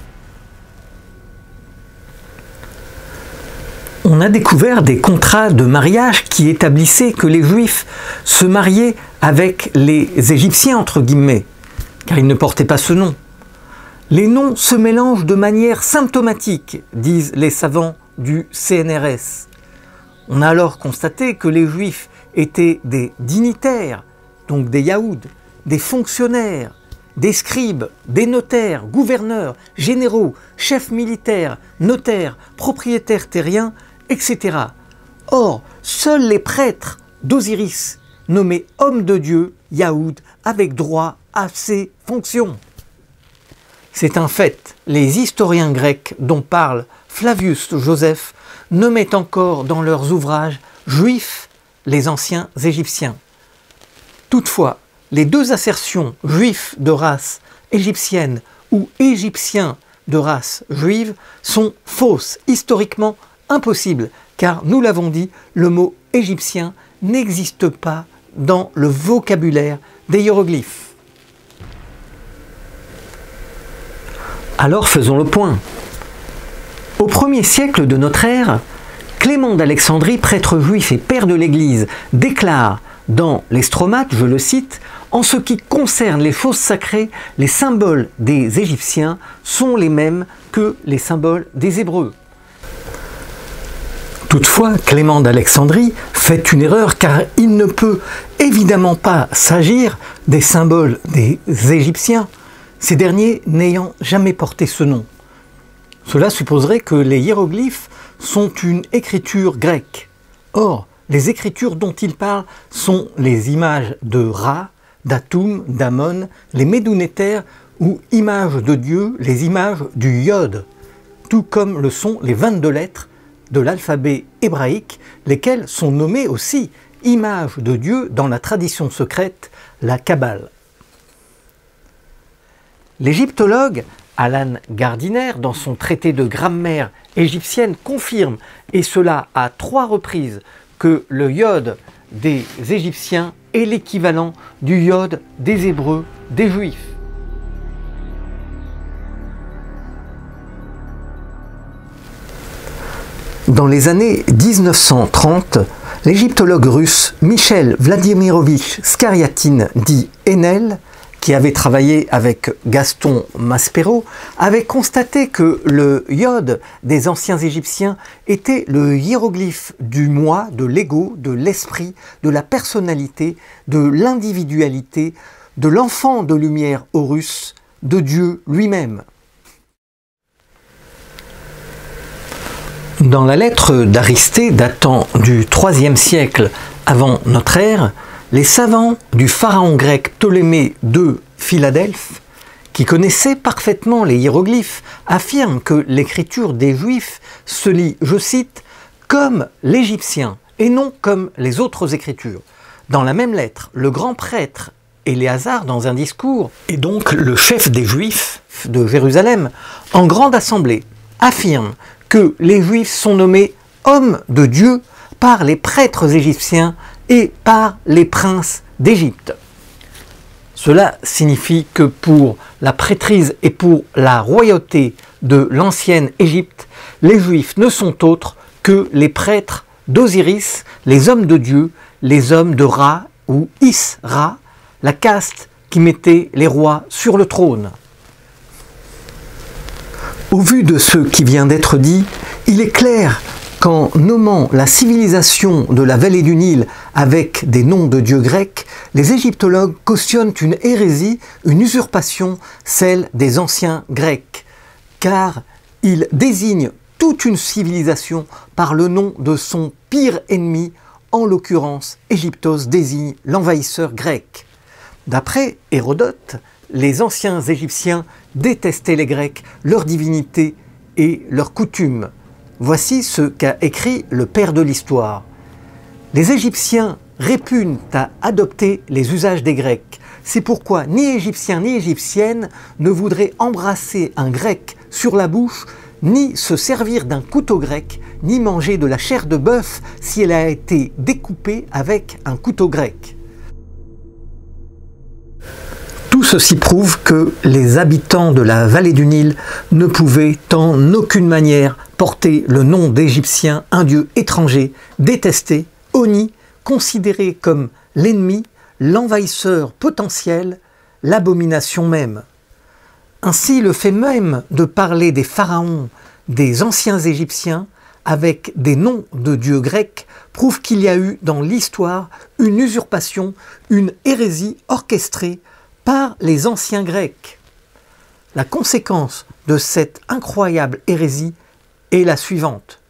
On a découvert des contrats de mariage qui établissaient que les Juifs se mariaient avec les Égyptiens, entre guillemets, car ils ne portaient pas ce nom. Les noms se mélangent de manière symptomatique, disent les savants du CNRS. On a alors constaté que les Juifs étaient des dignitaires, donc des Yaouds, des fonctionnaires, des scribes, des notaires, gouverneurs, généraux, chefs militaires, notaires, propriétaires terriens, etc. Or, seuls les prêtres d'Osiris, nommés hommes de Dieu, Yahoud, avec droit à ces fonctions. C'est un fait, les historiens grecs dont parle Flavius Joseph nommaient encore dans leurs ouvrages juifs les anciens égyptiens. Toutefois, les deux assertions juifs de race égyptienne ou égyptiens de race juive sont fausses, historiquement impossibles, car nous l'avons dit, le mot égyptien n'existe pas dans le vocabulaire des hiéroglyphes. Alors faisons le point. Au 1er siècle de notre ère, Clément d'Alexandrie, prêtre juif et père de l'Église, déclare dans les Stromates, je le cite, « En ce qui concerne les choses sacrées, les symboles des Égyptiens sont les mêmes que les symboles des Hébreux. » Toutefois, Clément d'Alexandrie fait une erreur car il ne peut évidemment pas s'agir des symboles des Égyptiens, ces derniers n'ayant jamais porté ce nom. Cela supposerait que les hiéroglyphes sont une écriture grecque. Or, les écritures dont il parle sont les images de Ra, d'Atum, d'Amon, les médounétaires ou images de Dieu, les images du Yod, tout comme le sont les 22 lettres de l'alphabet hébraïque, lesquelles sont nommées aussi images de Dieu dans la tradition secrète, la Kabbale. L'égyptologue Alan Gardiner, dans son traité de grammaire égyptienne, confirme, et cela à 3 reprises, que le Yod des Égyptiens est l'équivalent du Yod des Hébreux, des Juifs. Dans les années 1930, l'égyptologue russe Michel Vladimirovitch Skariatine, dit Enel, qui avait travaillé avec Gaston Maspero, avait constaté que le Yod des anciens Égyptiens était le hiéroglyphe du moi, de l'ego, de l'esprit, de la personnalité, de l'individualité, de l'enfant de lumière Horus, de Dieu lui-même. Dans la lettre d'Aristée datant du IIIe siècle avant notre ère, les savants du pharaon grec Ptolémée II Philadelphe, qui connaissaient parfaitement les hiéroglyphes, affirment que l'écriture des Juifs se lit, je cite, « comme l'égyptien et non comme les autres écritures ». Dans la même lettre, le grand prêtre Éléazar, dans un discours, et donc le chef des Juifs de Jérusalem, en grande assemblée, affirme que les Juifs sont nommés hommes de Dieu par les prêtres égyptiens et par les princes d'Égypte. Cela signifie que pour la prêtrise et pour la royauté de l'ancienne Égypte, les Juifs ne sont autres que les prêtres d'Osiris, les hommes de Dieu, les hommes de Ra ou Is-Ra, la caste qui mettait les rois sur le trône. Au vu de ce qui vient d'être dit, il est clair qu'en nommant la civilisation de la vallée du Nil avec des noms de dieux grecs, les égyptologues cautionnent une hérésie, une usurpation, celle des anciens Grecs, car ils désignent toute une civilisation par le nom de son pire ennemi, en l'occurrence Égyptos désigne l'envahisseur grec. D'après Hérodote, les anciens Égyptiens détestaient les Grecs, leur divinité et leurs coutumes. Voici ce qu'a écrit le père de l'histoire. Les Égyptiens répugnent à adopter les usages des Grecs. C'est pourquoi ni Égyptiens ni Égyptiennes ne voudraient embrasser un Grec sur la bouche, ni se servir d'un couteau grec, ni manger de la chair de bœuf si elle a été découpée avec un couteau grec. Tout ceci prouve que les habitants de la vallée du Nil ne pouvaient en aucune manière porter le nom d'Égyptien, un dieu étranger, détesté, honni, considéré comme l'ennemi, l'envahisseur potentiel, l'abomination même. Ainsi, le fait même de parler des pharaons, des anciens Égyptiens, avec des noms de dieux grecs, prouve qu'il y a eu dans l'histoire une usurpation, une hérésie orchestrée par les anciens Grecs. La conséquence de cette incroyable hérésie est la suivante.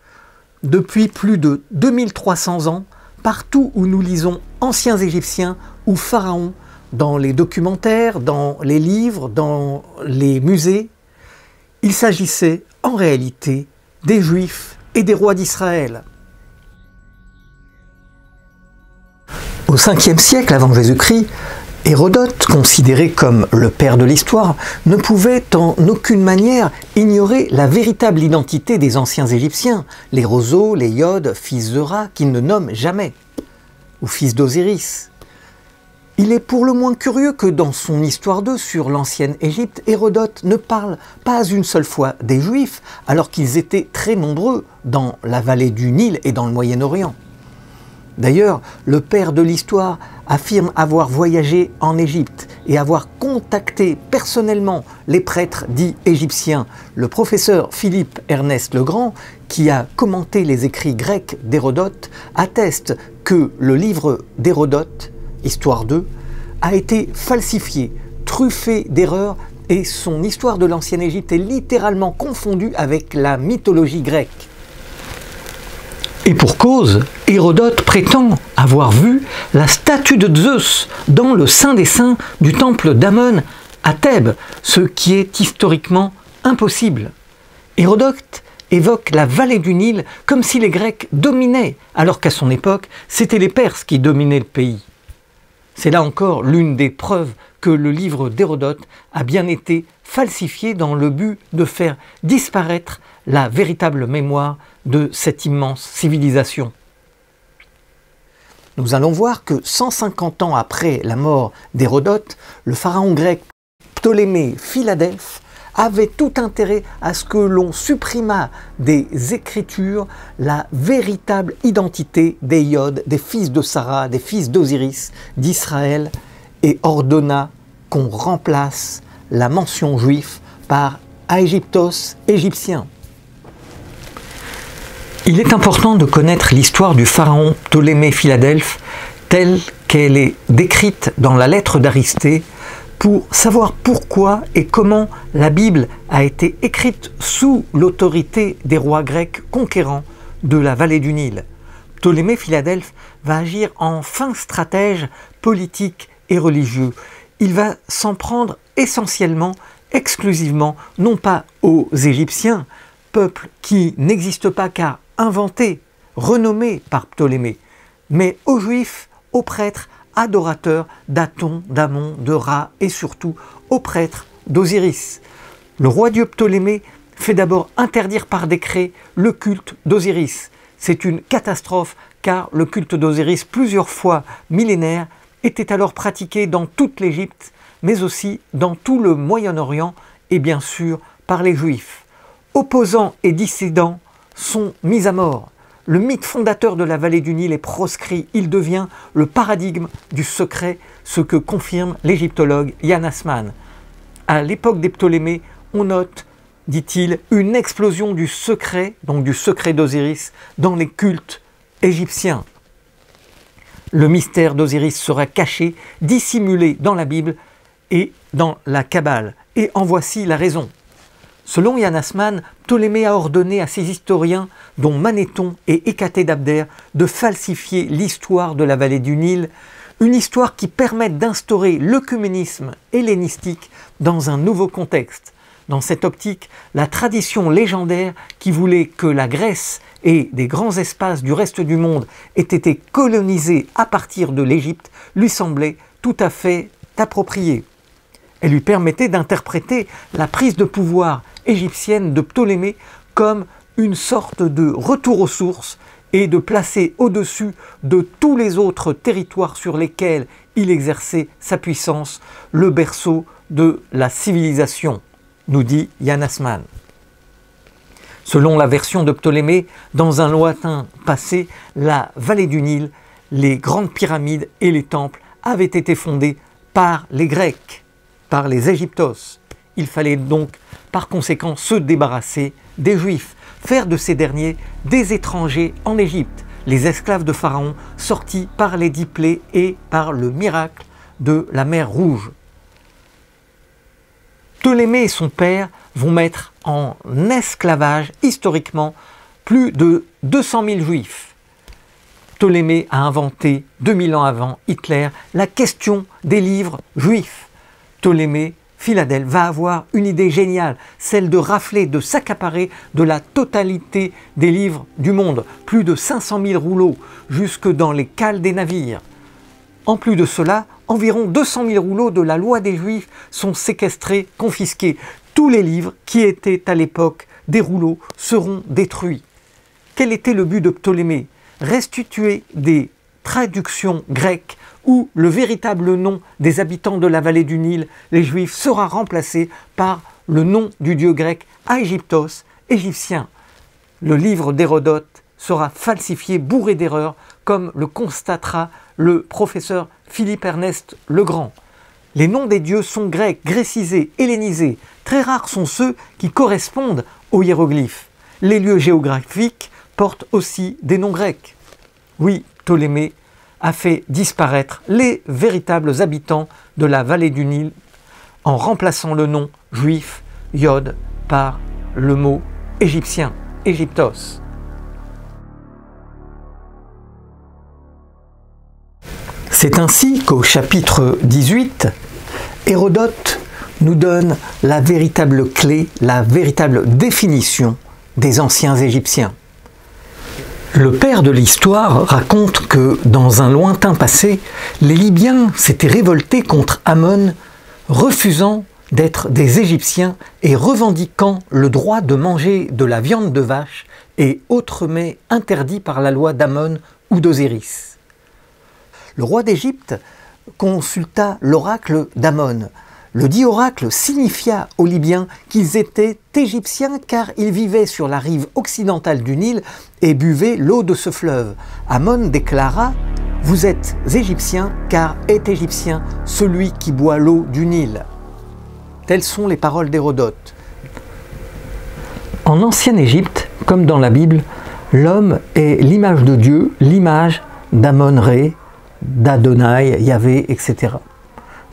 Depuis plus de 2300 ans, partout où nous lisons anciens Égyptiens ou pharaons, dans les documentaires, dans les livres, dans les musées, il s'agissait en réalité des Juifs et des rois d'Israël. Au 5e siècle avant Jésus-Christ, Hérodote, considéré comme le père de l'histoire, ne pouvait en aucune manière ignorer la véritable identité des anciens Égyptiens, les Roseaux, les Iodes, fils de Ra, qu'il ne nomme jamais, ou fils d'Osiris. Il est pour le moins curieux que dans son histoire d'eux sur l'ancienne Égypte, Hérodote ne parle pas une seule fois des Juifs, alors qu'ils étaient très nombreux dans la vallée du Nil et dans le Moyen-Orient. D'ailleurs, le père de l'histoire affirme avoir voyagé en Égypte et avoir contacté personnellement les prêtres dits égyptiens. Le professeur Philippe Ernest Legrand, qui a commenté les écrits grecs d'Hérodote, atteste que le livre d'Hérodote, Histoire 2, a été falsifié, truffé d'erreurs et son histoire de l'ancienne Égypte est littéralement confondue avec la mythologie grecque. Et pour cause, Hérodote prétend avoir vu la statue de Zeus dans le Saint des Saints du temple d'Amon à Thèbes, ce qui est historiquement impossible. Hérodote évoque la vallée du Nil comme si les Grecs dominaient, alors qu'à son époque, c'étaient les Perses qui dominaient le pays. C'est là encore l'une des preuves que le livre d'Hérodote a bien été falsifié dans le but de faire disparaître la véritable mémoire de cette immense civilisation. Nous allons voir que 150 ans après la mort d'Hérodote, le pharaon grec Ptolémée Philadelphe avait tout intérêt à ce que l'on supprimât des écritures la véritable identité des Iodes, des fils de Sarah, des fils d'Osiris, d'Israël, et ordonna qu'on remplace la mention juif par Aegyptos, égyptien. Il est important de connaître l'histoire du pharaon Ptolémée Philadelphe telle qu'elle est décrite dans la lettre d'Aristée pour savoir pourquoi et comment la Bible a été écrite sous l'autorité des rois grecs conquérants de la vallée du Nil. Ptolémée Philadelphe va agir en fin stratège politique et religieux. Il va s'en prendre essentiellement, exclusivement, non pas aux Égyptiens, peuple qui n'existe pas car inventé, renommé par Ptolémée, mais aux Juifs, aux prêtres, adorateurs d'Aton, d'Amon, de Ra et surtout aux prêtres d'Osiris. Le roi Dieu Ptolémée fait d'abord interdire par décret le culte d'Osiris. C'est une catastrophe car le culte d'Osiris, plusieurs fois millénaire, était alors pratiqué dans toute l'Égypte, mais aussi dans tout le Moyen-Orient et bien sûr par les Juifs. Opposants et dissidents sont mis à mort. Le mythe fondateur de la vallée du Nil est proscrit. Il devient le paradigme du secret, ce que confirme l'égyptologue Yann Assmann. À l'époque des Ptolémées, on note, dit-il, une explosion du secret, donc du secret d'Osiris, dans les cultes égyptiens. Le mystère d'Osiris sera caché, dissimulé dans la Bible et dans la Kabbale. Et en voici la raison. Selon Yann Assmann, Ptolémée a ordonné à ses historiens, dont Manéthon et Hécatée d'Abder, de falsifier l'histoire de la vallée du Nil, une histoire qui permette d'instaurer l'œcuménisme hellénistique dans un nouveau contexte. Dans cette optique, la tradition légendaire qui voulait que la Grèce et des grands espaces du reste du monde aient été colonisés à partir de l'Égypte lui semblait tout à fait appropriée. Elle lui permettait d'interpréter la prise de pouvoir égyptienne de Ptolémée comme une sorte de retour aux sources et de placer au-dessus de tous les autres territoires sur lesquels il exerçait sa puissance le berceau de la civilisation, nous dit Yann Assmann. Selon la version de Ptolémée, dans un lointain passé, la vallée du Nil, les grandes pyramides et les temples avaient été fondés par les Grecs, par les Aegyptos. Il fallait donc par conséquent se débarrasser des Juifs, faire de ces derniers des étrangers en Égypte, les esclaves de Pharaon sortis par les 10 plaies et par le miracle de la mer Rouge. Ptolémée et son père vont mettre en esclavage, historiquement, plus de 200 000 juifs. Ptolémée a inventé, 2000 ans avant Hitler, la question des livres juifs. Ptolémée, Philadèle, va avoir une idée géniale, celle de rafler, de s'accaparer de la totalité des livres du monde. Plus de 500 000 rouleaux, jusque dans les cales des navires. En plus de cela, environ 200 000 rouleaux de la loi des Juifs sont séquestrés, confisqués. Tous les livres qui étaient à l'époque des rouleaux seront détruits. Quel était le but de Ptolémée? Restituer des traductions grecques où le véritable nom des habitants de la vallée du Nil, les Juifs, sera remplacé par le nom du dieu grec Aegyptos, égyptien. Le livre d'Hérodote sera falsifié, bourré d'erreurs, comme le constatera le professeur Philippe Ernest Legrand. Les noms des dieux sont grecs, grécisés, hellénisés. Très rares sont ceux qui correspondent aux hiéroglyphes. Les lieux géographiques portent aussi des noms grecs. Oui, Ptolémée a fait disparaître les véritables habitants de la vallée du Nil en remplaçant le nom juif, Yod, par le mot égyptien, Égyptos. C'est ainsi qu'au chapitre 18, Hérodote nous donne la véritable clé, la véritable définition des anciens Égyptiens. Le père de l'histoire raconte que, dans un lointain passé, les Libyens s'étaient révoltés contre Amon, refusant d'être des Égyptiens et revendiquant le droit de manger de la viande de vache et autres mets interdits par la loi d'Amon ou d'Osiris. Le roi d'Égypte consulta l'oracle d'Amon. Le dit oracle signifia aux Libyens qu'ils étaient égyptiens car ils vivaient sur la rive occidentale du Nil et buvaient l'eau de ce fleuve. Amon déclara « Vous êtes égyptiens car est égyptien celui qui boit l'eau du Nil ». Telles sont les paroles d'Hérodote. En ancienne Égypte, comme dans la Bible, l'homme est l'image de Dieu, l'image d'Amon-Ré, d'Adonai, Yahvé, etc.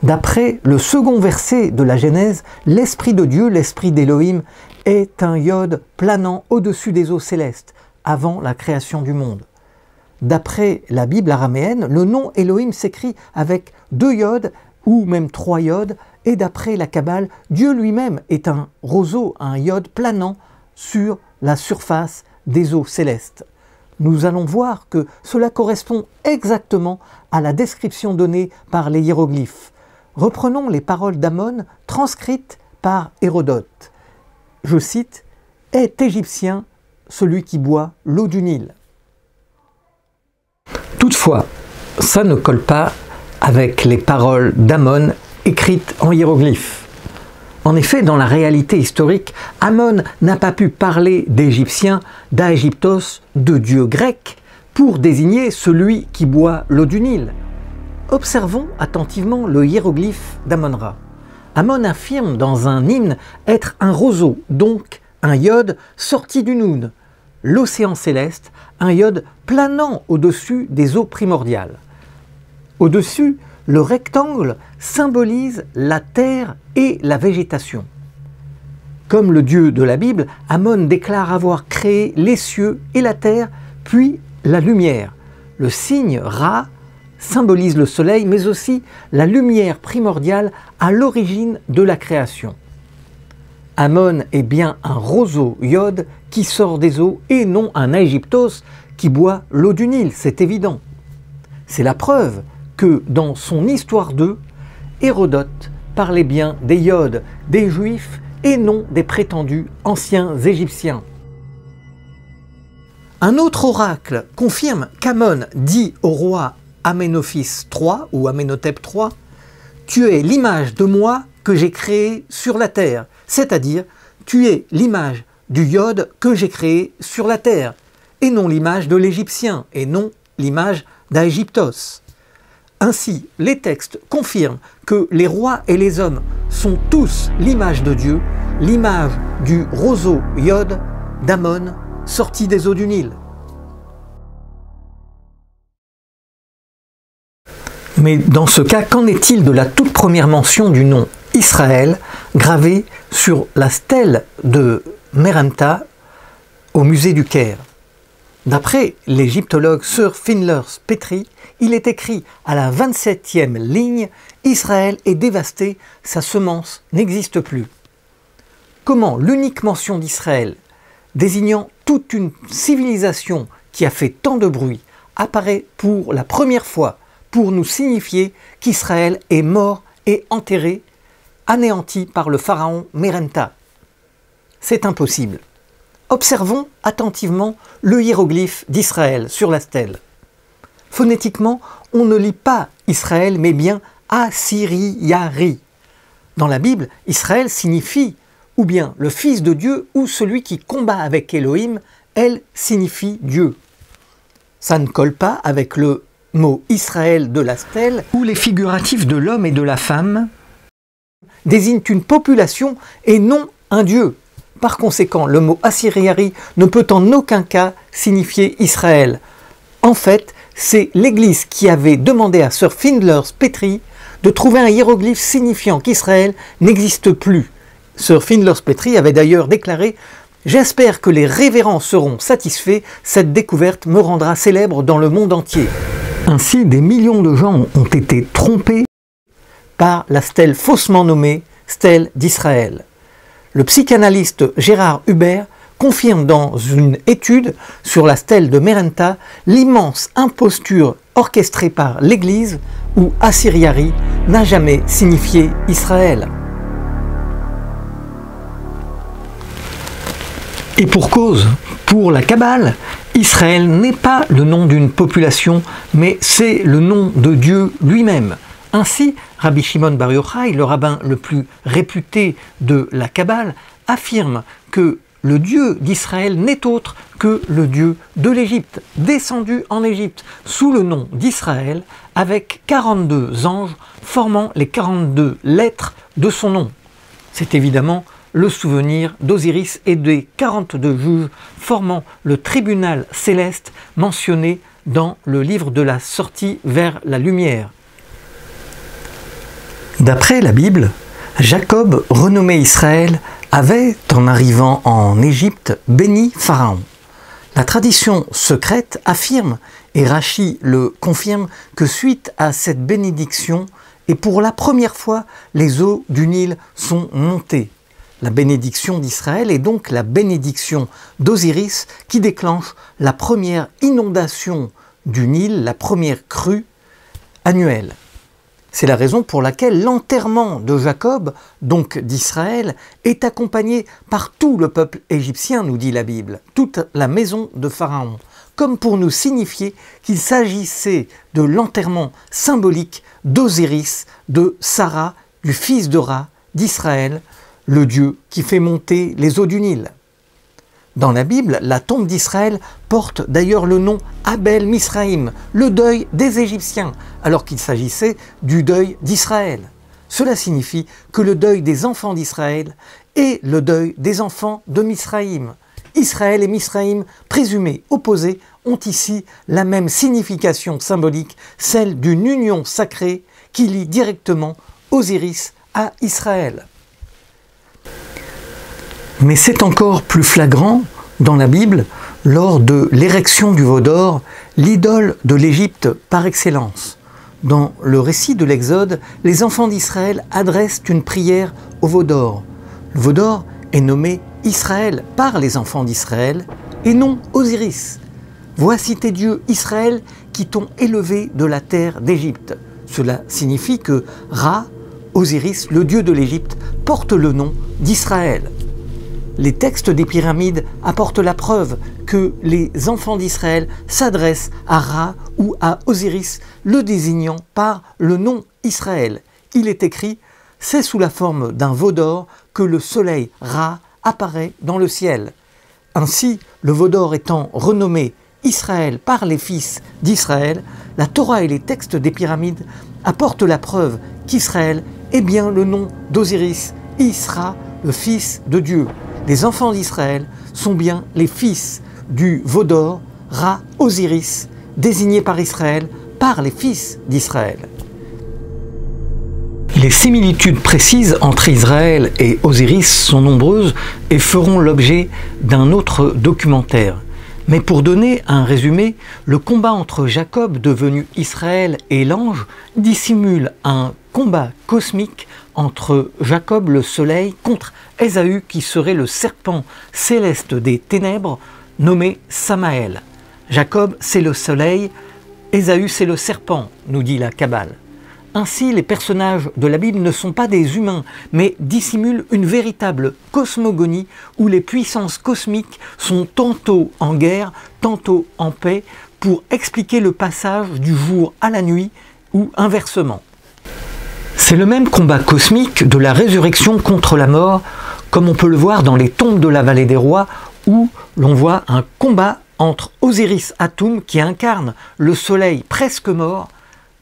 D'après le second verset de la Genèse, l'Esprit de Dieu, l'Esprit d'Élohim, est un Yod planant au-dessus des eaux célestes, avant la création du monde. D'après la Bible araméenne, le nom Elohim s'écrit avec 2 Yods ou même 3 Yods, et d'après la Kabbale, Dieu lui-même est un roseau, un Yod planant sur la surface des eaux célestes. Nous allons voir que cela correspond exactement à la description donnée par les hiéroglyphes. Reprenons les paroles d'Amon transcrites par Hérodote. Je cite « Est égyptien celui qui boit l'eau du Nil ». Toutefois, ça ne colle pas avec les paroles d'Amon écrites en hiéroglyphes. En effet, dans la réalité historique, Amon n'a pas pu parler d'Égyptiens, d'Aegyptos, de dieu grec, pour désigner celui qui boit l'eau du Nil. Observons attentivement le hiéroglyphe d'Amon-Ra. Amon affirme dans un hymne être un roseau, donc un Yod sorti du Noun, l'océan céleste, un Yod planant au-dessus des eaux primordiales. Au-dessus, le rectangle symbolise la terre et la végétation. Comme le Dieu de la Bible, Amon déclare avoir créé les cieux et la terre, puis la lumière. Le signe Ra symbolise le soleil, mais aussi la lumière primordiale à l'origine de la création. Amon est bien un roseau Yod qui sort des eaux et non un Aegyptos qui boit l'eau du Nil, c'est évident. C'est la preuve que dans son histoire 2, Hérodote parlait bien des Yods, des Juifs et non des prétendus anciens Égyptiens. Un autre oracle confirme qu'Amon dit au roi Aménophis III ou Aménhotep III « Tu es l'image de moi que j'ai créée sur la terre, c'est-à-dire tu es l'image du Yod que j'ai créé sur la terre, et non l'image de l'Égyptien, et non l'image d'Aegyptos. » Ainsi, les textes confirment que les rois et les hommes sont tous l'image de Dieu, l'image du roseau Yod d'Amon sorti des eaux du Nil. Mais dans ce cas, qu'en est-il de la toute première mention du nom Israël gravé sur la stèle de Merenta au musée du Caire. D'après l'égyptologue Sir Finlers Petrie, il est écrit à la 27e ligne « Israël est dévasté, sa semence n'existe plus ». Comment l'unique mention d'Israël, désignant toute une civilisation qui a fait tant de bruit, apparaît pour la première fois pour nous signifier qu'Israël est mort et enterré, anéanti par le pharaon Merenta? C'est impossible. Observons attentivement le hiéroglyphe d'Israël sur la stèle. Phonétiquement, on ne lit pas Israël, mais bien Assyriari. Dans la Bible, Israël signifie ou bien le fils de Dieu ou celui qui combat avec Elohim, elle signifie Dieu. Ça ne colle pas avec le mot Israël de la stèle, où les figuratifs de l'homme et de la femme désignent une population et non un dieu. Par conséquent, le mot Assyriari ne peut en aucun cas signifier Israël. En fait, c'est l'Église qui avait demandé à Sir Finlers Petrie de trouver un hiéroglyphe signifiant qu'Israël n'existe plus. Sir Finlers Petrie avait d'ailleurs déclaré « J'espère que les révérends seront satisfaits, cette découverte me rendra célèbre dans le monde entier ». Ainsi, des millions de gens ont été trompés par la stèle faussement nommée stèle d'Israël. Le psychanalyste Gérard Hubert confirme dans une étude sur la stèle de Merenta l'immense imposture orchestrée par l'Église où Assyriari n'a jamais signifié Israël. Et pour cause, pour la Kabbale, Israël n'est pas le nom d'une population, mais c'est le nom de Dieu lui-même. Ainsi, Rabbi Shimon Bar Yochai, le rabbin le plus réputé de la Kabbale, affirme que le Dieu d'Israël n'est autre que le Dieu de l'Égypte, descendu en Égypte sous le nom d'Israël, avec 42 anges formant les 42 lettres de son nom. C'est évidemment le souvenir d'Osiris et des 42 juges formant le tribunal céleste mentionné dans le livre de la sortie vers la lumière. D'après la Bible, Jacob, renommé Israël, avait, en arrivant en Égypte, béni Pharaon. La tradition secrète affirme, et Rachi le confirme, que suite à cette bénédiction, et pour la première fois, les eaux du Nil sont montées. La bénédiction d'Israël est donc la bénédiction d'Osiris qui déclenche la première inondation du Nil, la première crue annuelle. C'est la raison pour laquelle l'enterrement de Jacob, donc d'Israël, est accompagné par tout le peuple égyptien, nous dit la Bible, toute la maison de Pharaon, comme pour nous signifier qu'il s'agissait de l'enterrement symbolique d'Osiris, de Sarah, du fils de Ra, d'Israël, le Dieu qui fait monter les eaux du Nil. Dans la Bible, la tombe d'Israël porte d'ailleurs le nom Abel Misraïm, le deuil des Égyptiens, alors qu'il s'agissait du deuil d'Israël. Cela signifie que le deuil des enfants d'Israël est le deuil des enfants de Misraïm. Israël et Misraïm, présumés opposés, ont ici la même signification symbolique, celle d'une union sacrée qui lie directement Osiris à Israël. Mais c'est encore plus flagrant dans la Bible lors de l'érection du veau d'or, l'idole de l'Égypte par excellence. Dans le récit de l'Exode, les enfants d'Israël adressent une prière au veau d'or. Le veau d'or est nommé Israël par les enfants d'Israël et non Osiris. Voici tes dieux Israël qui t'ont élevé de la terre d'Égypte. Cela signifie que Ra, Osiris, le dieu de l'Égypte, porte le nom d'Israël. Les textes des pyramides apportent la preuve que les enfants d'Israël s'adressent à Ra ou à Osiris, le désignant par le nom Israël. Il est écrit « C'est sous la forme d'un veau d'or que le soleil Ra apparaît dans le ciel ». Ainsi, le veau d'or étant renommé Israël par les fils d'Israël, la Torah et les textes des pyramides apportent la preuve qu'Israël est bien le nom d'Osiris, Isra, le fils de Dieu. Les enfants d'Israël sont bien les fils du veau d'or, Ra, Osiris, désignés par Israël, par les fils d'Israël. Les similitudes précises entre Israël et Osiris sont nombreuses et feront l'objet d'un autre documentaire. Mais pour donner un résumé, le combat entre Jacob, devenu Israël, et l'ange dissimule un combat cosmique entre Jacob le soleil contre Ésaü qui serait le serpent céleste des ténèbres nommé Samaël. Jacob c'est le soleil, Ésaü c'est le serpent, nous dit la Kabbale. Ainsi, les personnages de la Bible ne sont pas des humains, mais dissimulent une véritable cosmogonie où les puissances cosmiques sont tantôt en guerre, tantôt en paix, pour expliquer le passage du jour à la nuit ou inversement. C'est le même combat cosmique de la résurrection contre la mort, comme on peut le voir dans les tombes de la vallée des rois, où l'on voit un combat entre Osiris Atum, qui incarne le soleil presque mort,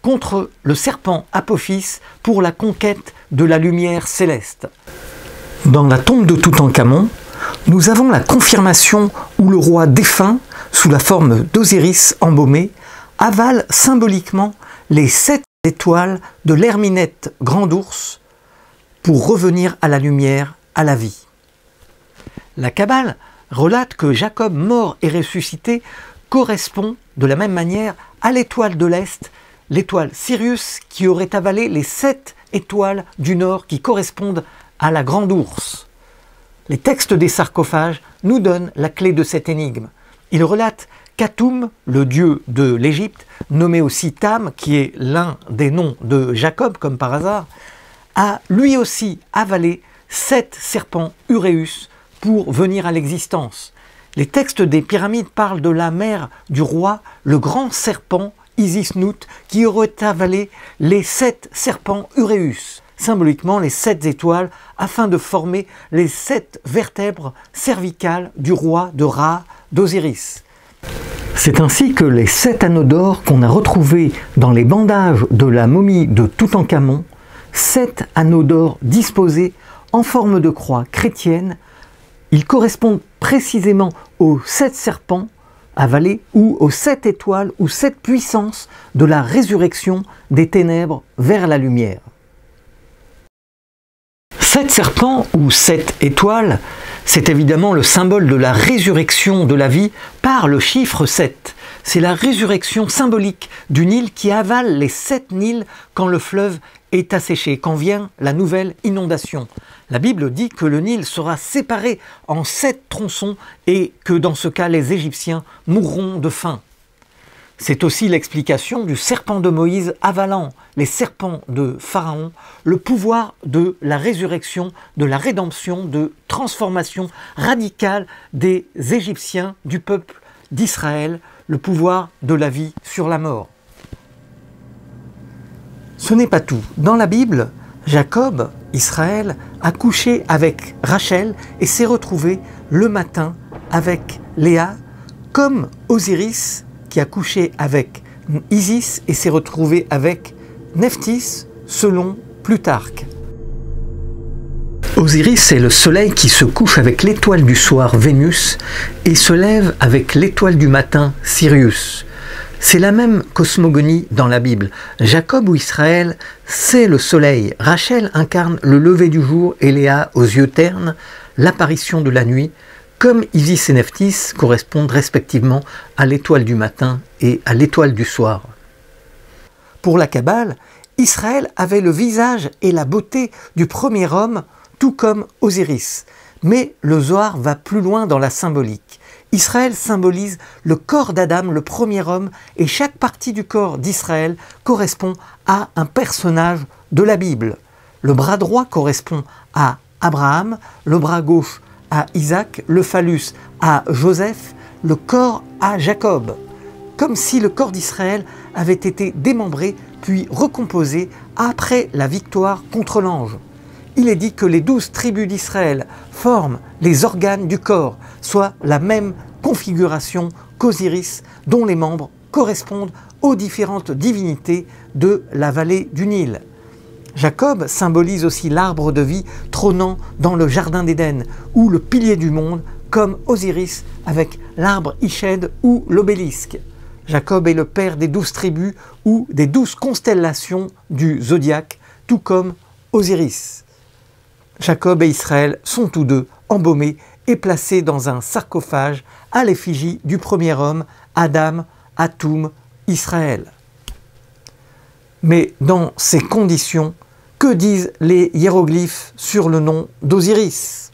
contre le serpent Apophis pour la conquête de la lumière céleste. Dans la tombe de Toutankhamon, nous avons la confirmation où le roi défunt, sous la forme d'Osiris embaumé, avale symboliquement les 7 étoiles de l'herminette grand ours pour revenir à la lumière, à la vie. La Kabbale relate que Jacob, mort et ressuscité, correspond de la même manière à l'étoile de l'Est, l'étoile Sirius qui aurait avalé les 7 étoiles du Nord qui correspondent à la grande ours. Les textes des sarcophages nous donnent la clé de cette énigme. Ils relatent qu'Atum, le dieu de l'Égypte, nommé aussi Tam, qui est l'un des noms de Jacob comme par hasard, a lui aussi avalé 7 serpents Uréus pour venir à l'existence. Les textes des pyramides parlent de la mère du roi, le grand serpent Isis-Nout, qui aurait avalé les 7 serpents Uréus, symboliquement les 7 étoiles, afin de former les 7 vertèbres cervicales du roi de Ra, d'Osiris. C'est ainsi que les 7 anneaux d'or qu'on a retrouvés dans les bandages de la momie de Toutankhamon, 7 anneaux d'or disposés en forme de croix chrétienne, ils correspondent précisément aux 7 serpents avalés ou aux 7 étoiles ou 7 puissances de la résurrection des ténèbres vers la lumière. 7 serpents ou 7 étoiles, c'est évidemment le symbole de la résurrection de la vie par le chiffre 7. C'est la résurrection symbolique du Nil qui avale les 7 Nils quand le fleuve est asséché, quand vient la nouvelle inondation. La Bible dit que le Nil sera séparé en 7 tronçons et que dans ce cas les Égyptiens mourront de faim. C'est aussi l'explication du serpent de Moïse avalant les serpents de Pharaon, le pouvoir de la résurrection, de la rédemption, de transformation radicale des Égyptiens, du peuple d'Israël, le pouvoir de la vie sur la mort. Ce n'est pas tout. Dans la Bible, Jacob, Israël, a couché avec Rachel et s'est retrouvé le matin avec Léa, comme Osiris qui a couché avec Isis et s'est retrouvé avec Nephthys, selon Plutarque. Osiris est le soleil qui se couche avec l'étoile du soir, Vénus, et se lève avec l'étoile du matin, Sirius. C'est la même cosmogonie dans la Bible. Jacob ou Israël, c'est le soleil. Rachel incarne le lever du jour et Léa, aux yeux ternes, l'apparition de la nuit, comme Isis et Nephthys correspondent respectivement à l'étoile du matin et à l'étoile du soir. Pour la Kabbale, Israël avait le visage et la beauté du premier homme, tout comme Osiris. Mais le Zohar va plus loin dans la symbolique. Israël symbolise le corps d'Adam, le premier homme, et chaque partie du corps d'Israël correspond à un personnage de la Bible. Le bras droit correspond à Abraham, le bras gauche à Isaac, le phallus à Joseph, le corps à Jacob. Comme si le corps d'Israël avait été démembré puis recomposé après la victoire contre l'ange. Il est dit que les 12 tribus d'Israël forment les organes du corps, soit la même configuration qu'Osiris, dont les membres correspondent aux différentes divinités de la vallée du Nil. Jacob symbolise aussi l'arbre de vie trônant dans le jardin d'Éden, ou le pilier du monde, comme Osiris avec l'arbre Ished ou l'obélisque. Jacob est le père des 12 tribus ou des 12 constellations du zodiaque, tout comme Osiris. Jacob et Israël sont tous deux embaumés et placés dans un sarcophage à l'effigie du premier homme, Adam, Atoum, Israël. Mais dans ces conditions, que disent les hiéroglyphes sur le nom d'Osiris?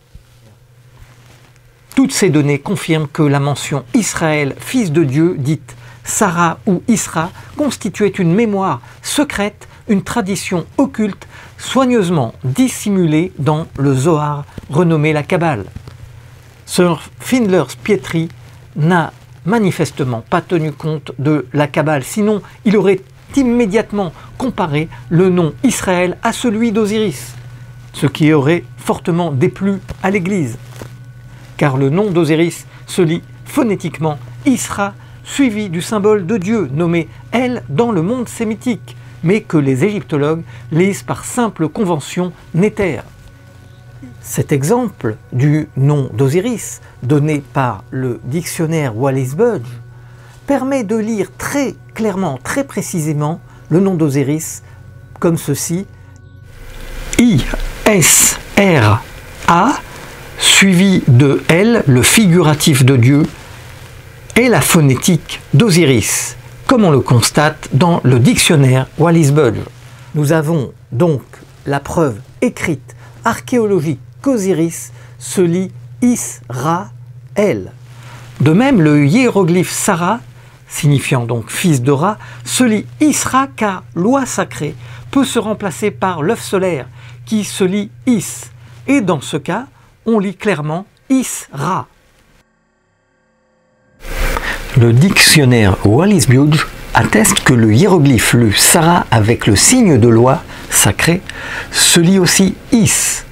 Toutes ces données confirment que la mention Israël, fils de Dieu, dite Sarah ou Isra, constituait une mémoire secrète, une tradition occulte, soigneusement dissimulée dans le Zohar, renommé la Kabbale. Sir Findler's Pietri n'a manifestement pas tenu compte de la Kabbale, sinon il aurait immédiatement comparé le nom Israël à celui d'Osiris, ce qui aurait fortement déplu à l'Église, car le nom d'Osiris se lit phonétiquement Isra, suivi du symbole de Dieu nommé El dans le monde sémitique, mais que les égyptologues lisent par simple convention nétaire. Cet exemple du nom d'Osiris, donné par le dictionnaire Wallis Budge, permet de lire très clairement, très précisément le nom d'Osiris comme ceci: I-S-R-A, suivi de L, le figuratif de Dieu, et la phonétique d'Osiris, comme on le constate dans le dictionnaire Wallis Budge. Nous avons donc la preuve écrite, archéologique, qu'Osiris se lit Is-Ra-El. De même, le hiéroglyphe Sarah, signifiant donc fils de Ra, se lit Isra, car loi sacrée peut se remplacer par l'œuf solaire qui se lit Is. Et dans ce cas, on lit clairement Isra. Le dictionnaire Wallis Budge atteste que le hiéroglyphe lu Sarah avec le signe de loi sacrée se lit aussi Is.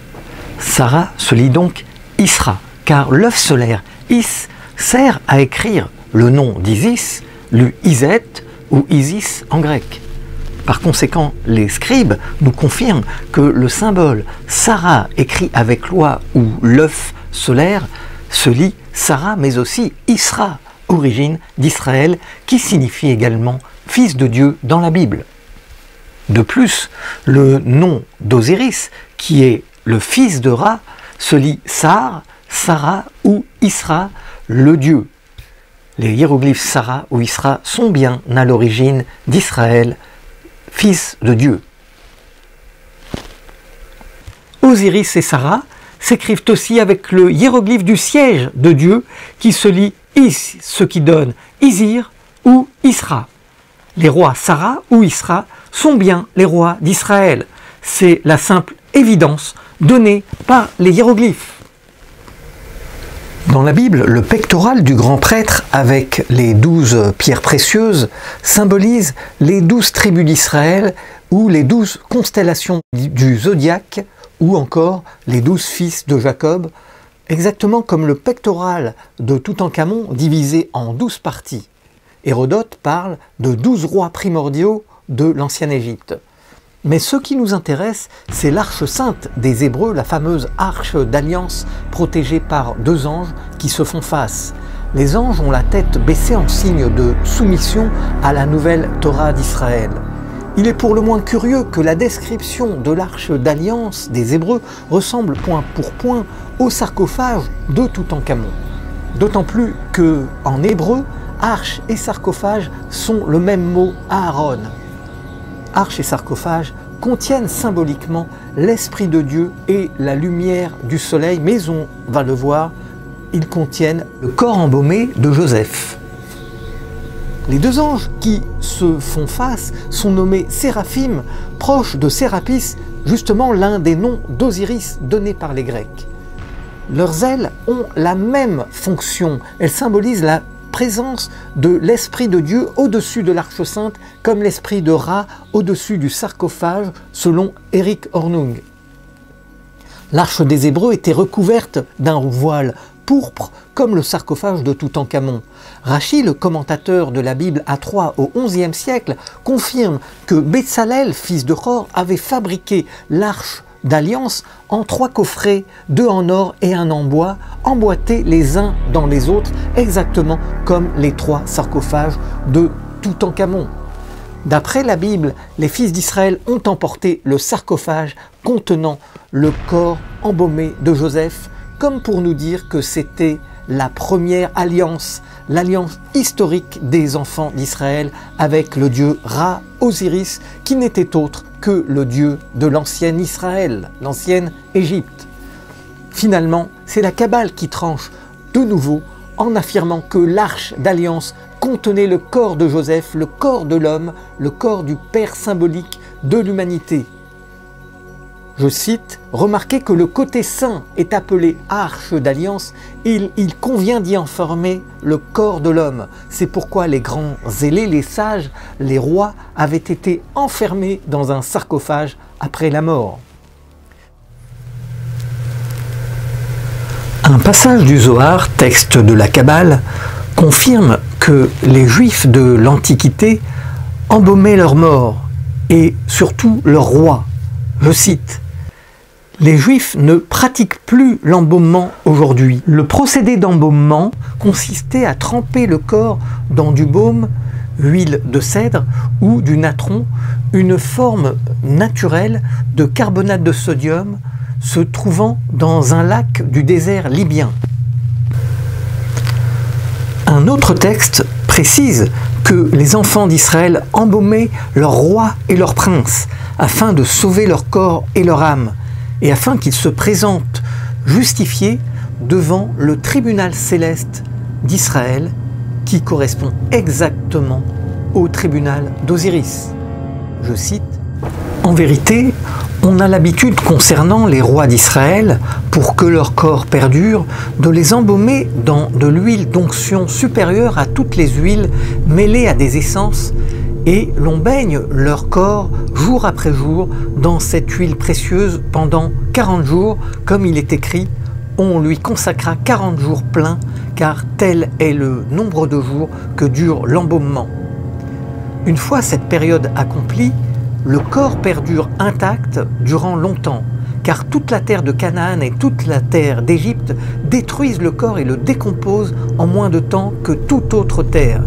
Sarah se lit donc Isra, car l'œuf solaire Is sert à écrire le nom d'Isis, lu Iset ou Isis en grec. Par conséquent, les scribes nous confirment que le symbole Sarah écrit avec loi ou l'œuf solaire se lit Sarah mais aussi Isra, origine d'Israël, qui signifie également fils de Dieu dans la Bible. De plus, le nom d'Osiris, qui est le fils de Ra, se lit Sar, Sarah ou Isra, le Dieu. Les hiéroglyphes Sarah ou Isra sont bien à l'origine d'Israël, fils de Dieu. Osiris et Sarah s'écrivent aussi avec le hiéroglyphe du siège de Dieu qui se lit Is, ce qui donne Isir ou Isra. Les rois Sarah ou Isra sont bien les rois d'Israël. C'est la simple évidence donnée par les hiéroglyphes. Dans la Bible, le pectoral du grand prêtre avec les 12 pierres précieuses symbolise les 12 tribus d'Israël ou les 12 constellations du zodiaque ou encore les 12 fils de Jacob, exactement comme le pectoral de Toutankhamon divisé en 12 parties. Hérodote parle de 12 rois primordiaux de l'ancienne Égypte. Mais ce qui nous intéresse, c'est l'arche sainte des Hébreux, la fameuse arche d'alliance protégée par 2 anges qui se font face. Les anges ont la tête baissée en signe de soumission à la nouvelle Torah d'Israël. Il est pour le moins curieux que la description de l'arche d'alliance des Hébreux ressemble point pour point au sarcophage de Toutankhamon. D'autant plus que, en hébreu, arche et sarcophage sont le même mot Aaron. Arche et sarcophage contiennent symboliquement l'Esprit de Dieu et la lumière du soleil, mais on va le voir, ils contiennent le corps embaumé de Joseph. Les 2 anges qui se font face sont nommés Séraphim, proches de Sérapis, justement l'un des noms d'Osiris donnés par les Grecs. Leurs ailes ont la même fonction, elles symbolisent la présence de l'Esprit de Dieu au-dessus de l'Arche Sainte, comme l'Esprit de Ra au-dessus du sarcophage, selon Eric Hornung. L'Arche des Hébreux était recouverte d'un voile pourpre, comme le sarcophage de Toutankhamon. Rachi, le commentateur de la Bible à Troyes au XIe siècle, confirme que Betsalel, fils de Hor, avait fabriqué l'Arche d'alliance en 3 coffrets, 2 en or et 1 en bois, emboîtés les uns dans les autres, exactement comme les 3 sarcophages de Toutankhamon. D'après la Bible, les fils d'Israël ont emporté le sarcophage contenant le corps embaumé de Joseph, comme pour nous dire que c'était la première alliance, l'alliance historique des enfants d'Israël avec le dieu Ra Osiris, qui n'était autre que le dieu de l'ancienne Israël, l'ancienne Égypte. Finalement, c'est la Kabbale qui tranche de nouveau en affirmant que l'arche d'alliance contenait le corps de Joseph, le corps de l'homme, le corps du père symbolique de l'humanité. Je cite, « Remarquez que le côté saint est appelé arche d'alliance et il convient d'y enfermer le corps de l'homme. C'est pourquoi les grands zélés, les sages, les rois avaient été enfermés dans un sarcophage après la mort. » Un passage du Zohar, texte de la Kabbale, confirme que les Juifs de l'Antiquité embaumaient leurs morts et surtout leurs rois. Je cite, « Les Juifs ne pratiquent plus l'embaumement aujourd'hui. Le procédé d'embaumement consistait à tremper le corps dans du baume, huile de cèdre ou du natron, une forme naturelle de carbonate de sodium se trouvant dans un lac du désert libyen. » Un autre texte précise que les enfants d'Israël embaumaient leurs rois et leurs princes afin de sauver leur corps et leur âme et afin qu'ils se présentent justifiés devant le tribunal céleste d'Israël qui correspond exactement au tribunal d'Osiris. Je cite, « En vérité, on a l'habitude concernant les rois d'Israël, pour que leur corps perdure, de les embaumer dans de l'huile d'onction supérieure à toutes les huiles mêlées à des essences, et l'on baigne leur corps jour après jour dans cette huile précieuse pendant 40 jours, comme il est écrit, on lui consacra 40 jours pleins, car tel est le nombre de jours que dure l'embaumement. Une fois cette période accomplie, le corps perdure intact durant longtemps, car toute la terre de Canaan et toute la terre d'Égypte détruisent le corps et le décomposent en moins de temps que toute autre terre.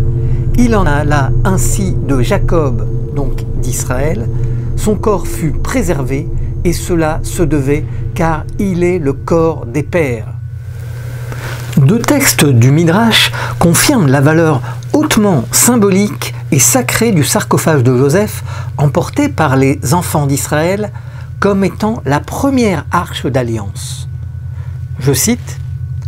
Il en alla ainsi de Jacob, donc d'Israël, son corps fut préservé, et cela se devait, car il est le corps des pères. Deux textes du Midrash confirment la valeur hautement symbolique et sacrée du sarcophage de Joseph emporté par les enfants d'Israël comme étant la première arche d'alliance. Je cite,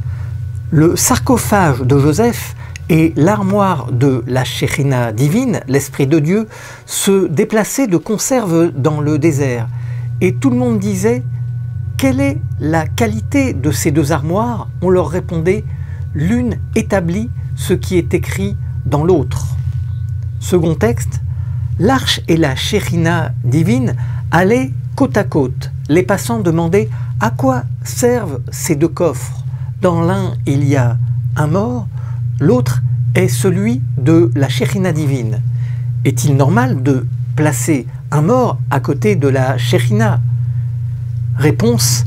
« Le sarcophage de Joseph et l'armoire de la Shekhinah divine, l'Esprit de Dieu, se déplaçaient de conserve dans le désert. Et tout le monde disait, quelle est la qualité de ces deux armoires? On leur répondait, l'une établit ce qui est écrit dans l'autre. Second texte, l'arche et la Shekhinah divine allaient côte à côte. Les passants demandaient à quoi servent ces deux coffres. Dans l'un, il y a un mort, l'autre est celui de la Shekhinah divine. Est-il normal de placer un mort à côté de la Shekhinah? Réponse,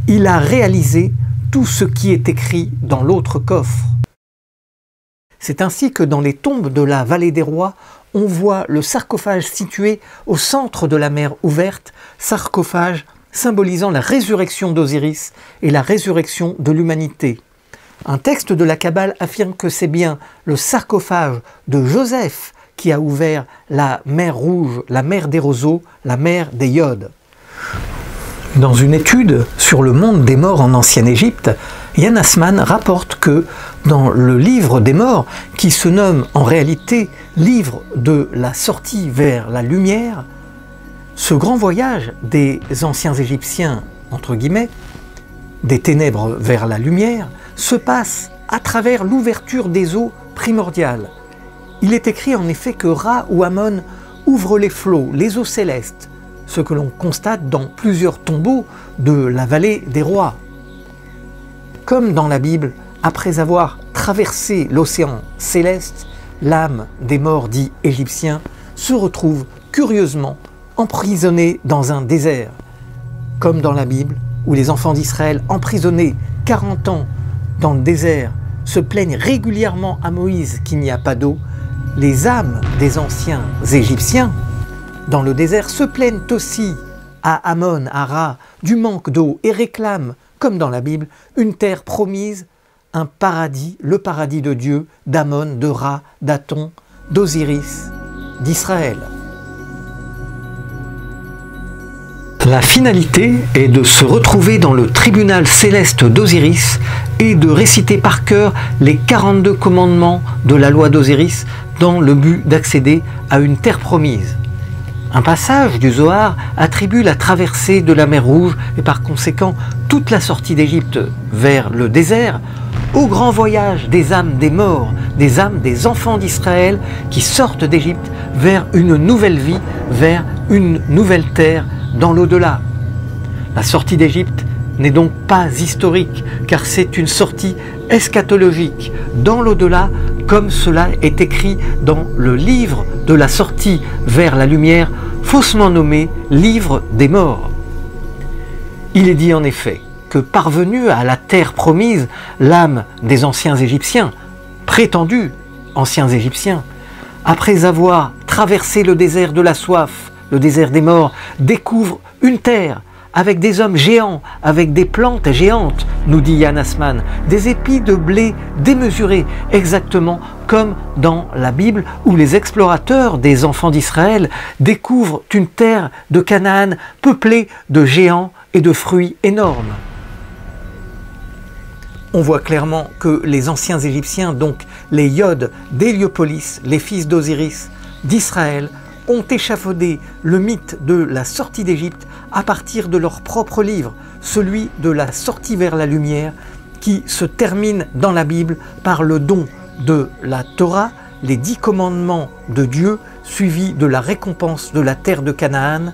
il a réalisé tout ce qui est écrit dans l'autre coffre. C'est ainsi que dans les tombes de la vallée des rois, on voit le sarcophage situé au centre de la mer ouverte, sarcophage symbolisant la résurrection d'Osiris et la résurrection de l'humanité. Un texte de la Kabbale affirme que c'est bien le sarcophage de Joseph qui a ouvert la mer Rouge, la mer des roseaux, la mer des Iodes. Dans une étude sur le monde des morts en ancienne Égypte, Yann Assmann rapporte que dans le livre des morts, qui se nomme en réalité livre de la sortie vers la lumière, ce grand voyage des anciens Égyptiens, entre guillemets, des ténèbres vers la lumière, se passe à travers l'ouverture des eaux primordiales. Il est écrit en effet que Ra ou Amon ouvre les flots, les eaux célestes, ce que l'on constate dans plusieurs tombeaux de la vallée des rois. Comme dans la Bible, après avoir traversé l'océan céleste, l'âme des morts dits égyptiens se retrouve curieusement emprisonnée dans un désert. Comme dans la Bible, où les enfants d'Israël emprisonnés 40 ans dans le désert se plaignent régulièrement à Moïse qu'il n'y a pas d'eau, les âmes des anciens Égyptiens dans le désert se plaignent aussi à Ammon, à Ra, du manque d'eau et réclament, comme dans la Bible, une terre promise, un paradis, le paradis de Dieu, d'Ammon, de Ra, d'Aton, d'Osiris, d'Israël. La finalité est de se retrouver dans le tribunal céleste d'Osiris et de réciter par cœur les 42 commandements de la loi d'Osiris dans le but d'accéder à une terre promise. Un passage du Zohar attribue la traversée de la mer Rouge et par conséquent toute la sortie d'Égypte vers le désert au grand voyage des âmes des morts, des âmes des enfants d'Israël qui sortent d'Égypte vers une nouvelle vie, vers une nouvelle terre dans l'au-delà. La sortie d'Égypte n'est donc pas historique, car c'est une sortie eschatologique dans l'au-delà, comme cela est écrit dans le livre de la sortie vers la lumière, faussement nommé livre des morts. Il est dit en effet que parvenu à la terre promise, l'âme des anciens Égyptiens, prétendus anciens Égyptiens, après avoir traversé le désert de la soif, le désert des morts, découvre une terre avec des hommes géants, avec des plantes géantes, nous dit Yann Assmann, des épis de blé démesurés, exactement comme dans la Bible où les explorateurs des enfants d'Israël découvrent une terre de Canaan peuplée de géants et de fruits énormes. On voit clairement que les anciens Égyptiens, donc les Yodes d'Héliopolis, les fils d'Osiris, d'Israël, ont échafaudé le mythe de la sortie d'Égypte à partir de leur propre livre, celui de la sortie vers la lumière, qui se termine dans la Bible par le don de la Torah, les 10 commandements de Dieu, suivis de la récompense de la terre de Canaan,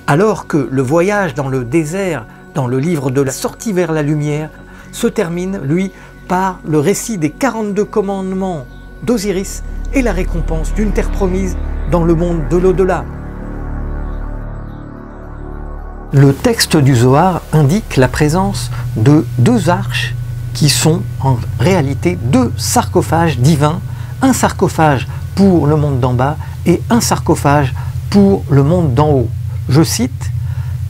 alors que le voyage dans le désert, dans le livre de la sortie vers la lumière, se termine, lui, par le récit des 42 commandements d'Osiris et la récompense d'une terre promise dans le monde de l'au-delà. Le texte du Zohar indique la présence de 2 arches qui sont en réalité 2 sarcophages divins, un sarcophage pour le monde d'en bas et un sarcophage pour le monde d'en haut. Je cite,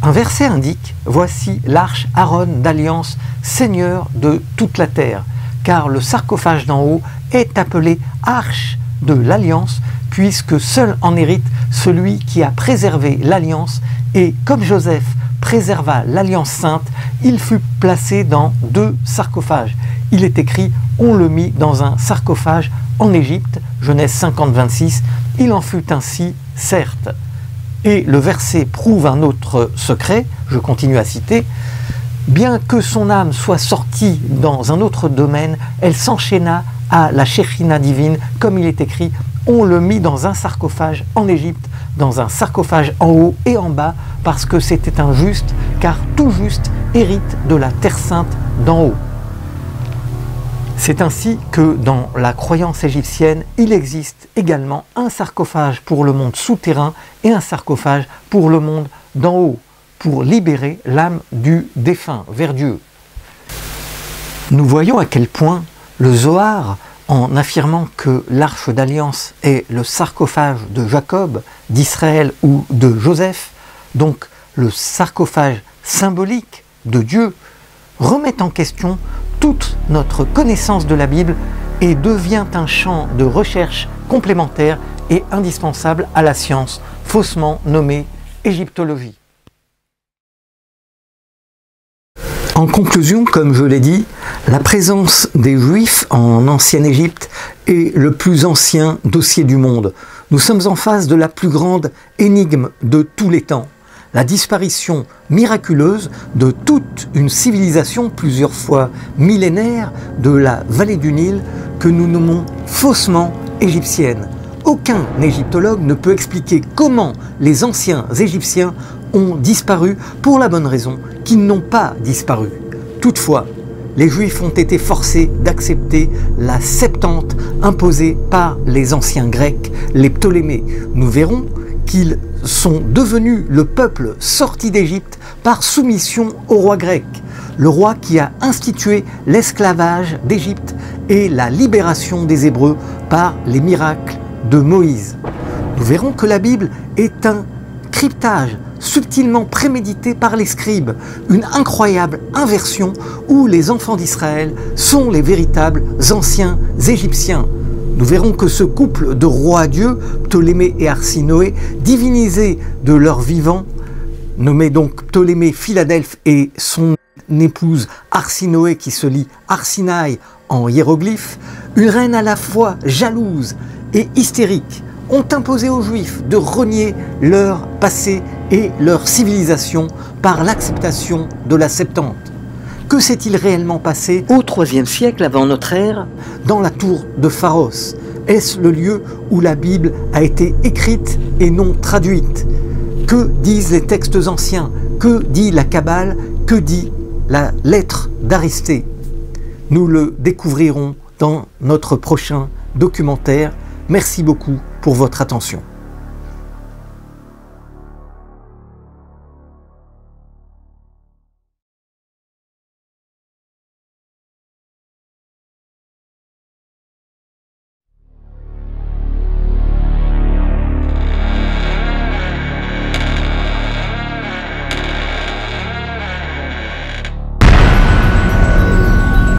un verset indique « Voici l'arche Aaron d'alliance, Seigneur de toute la terre, car le sarcophage d'en haut est appelé arche de l'alliance, puisque seul en hérite celui qui a préservé l'alliance, et comme Joseph préserva l'alliance sainte, il fut placé dans 2 sarcophages. Il est écrit, on le mit dans un sarcophage en Égypte, Genèse 50, 26, il en fut ainsi, certes. Et le verset prouve un autre secret, je continue à citer, bien que son âme soit sortie dans un autre domaine, elle s'enchaîna à la Shekhinah divine, comme il est écrit, on le mit dans un sarcophage en Égypte, dans un sarcophage en haut et en bas, parce que c'était un juste, car tout juste hérite de la terre sainte d'en haut. C'est ainsi que dans la croyance égyptienne, il existe également un sarcophage pour le monde souterrain et un sarcophage pour le monde d'en haut, pour libérer l'âme du défunt vers Dieu. Nous voyons à quel point le Zohar, en affirmant que l'arche d'alliance est le sarcophage de Jacob, d'Israël ou de Joseph, donc le sarcophage symbolique de Dieu, remet en question toute notre connaissance de la Bible et devient un champ de recherche complémentaire et indispensable à la science, faussement nommée égyptologie. En conclusion, comme je l'ai dit, la présence des Juifs en ancienne Égypte est le plus ancien dossier du monde. Nous sommes en face de la plus grande énigme de tous les temps. La disparition miraculeuse de toute une civilisation plusieurs fois millénaire de la vallée du Nil que nous nommons faussement égyptienne. Aucun égyptologue ne peut expliquer comment les anciens Égyptiens ont disparu pour la bonne raison qu'ils n'ont pas disparu. Toutefois, les Juifs ont été forcés d'accepter la Septante imposée par les anciens Grecs, les Ptolémées. Nous verrons qu'ils sont devenus le peuple sorti d'Égypte par soumission au roi grec, le roi qui a institué l'esclavage d'Égypte et la libération des Hébreux par les miracles de Moïse. Nous verrons que la Bible est un cryptage subtilement prémédité par les scribes, une incroyable inversion où les enfants d'Israël sont les véritables anciens Égyptiens. Nous verrons que ce couple de rois-dieux, Ptolémée et Arsinoé, divinisés de leur vivant, nommé donc Ptolémée Philadelphe et son épouse Arsinoé qui se lit Arsinaï en hiéroglyphe, une reine à la fois jalouse et hystérique, ont imposé aux Juifs de renier leur passé et leur civilisation par l'acceptation de la Septante. Que s'est-il réellement passé au IIIe siècle avant notre ère dans la tour de Pharos? Est-ce le lieu où la Bible a été écrite et non traduite? Que disent les textes anciens? Que dit la Kabbale? Que dit la lettre d'Aristée? Nous le découvrirons dans notre prochain documentaire. Merci beaucoup pour votre attention.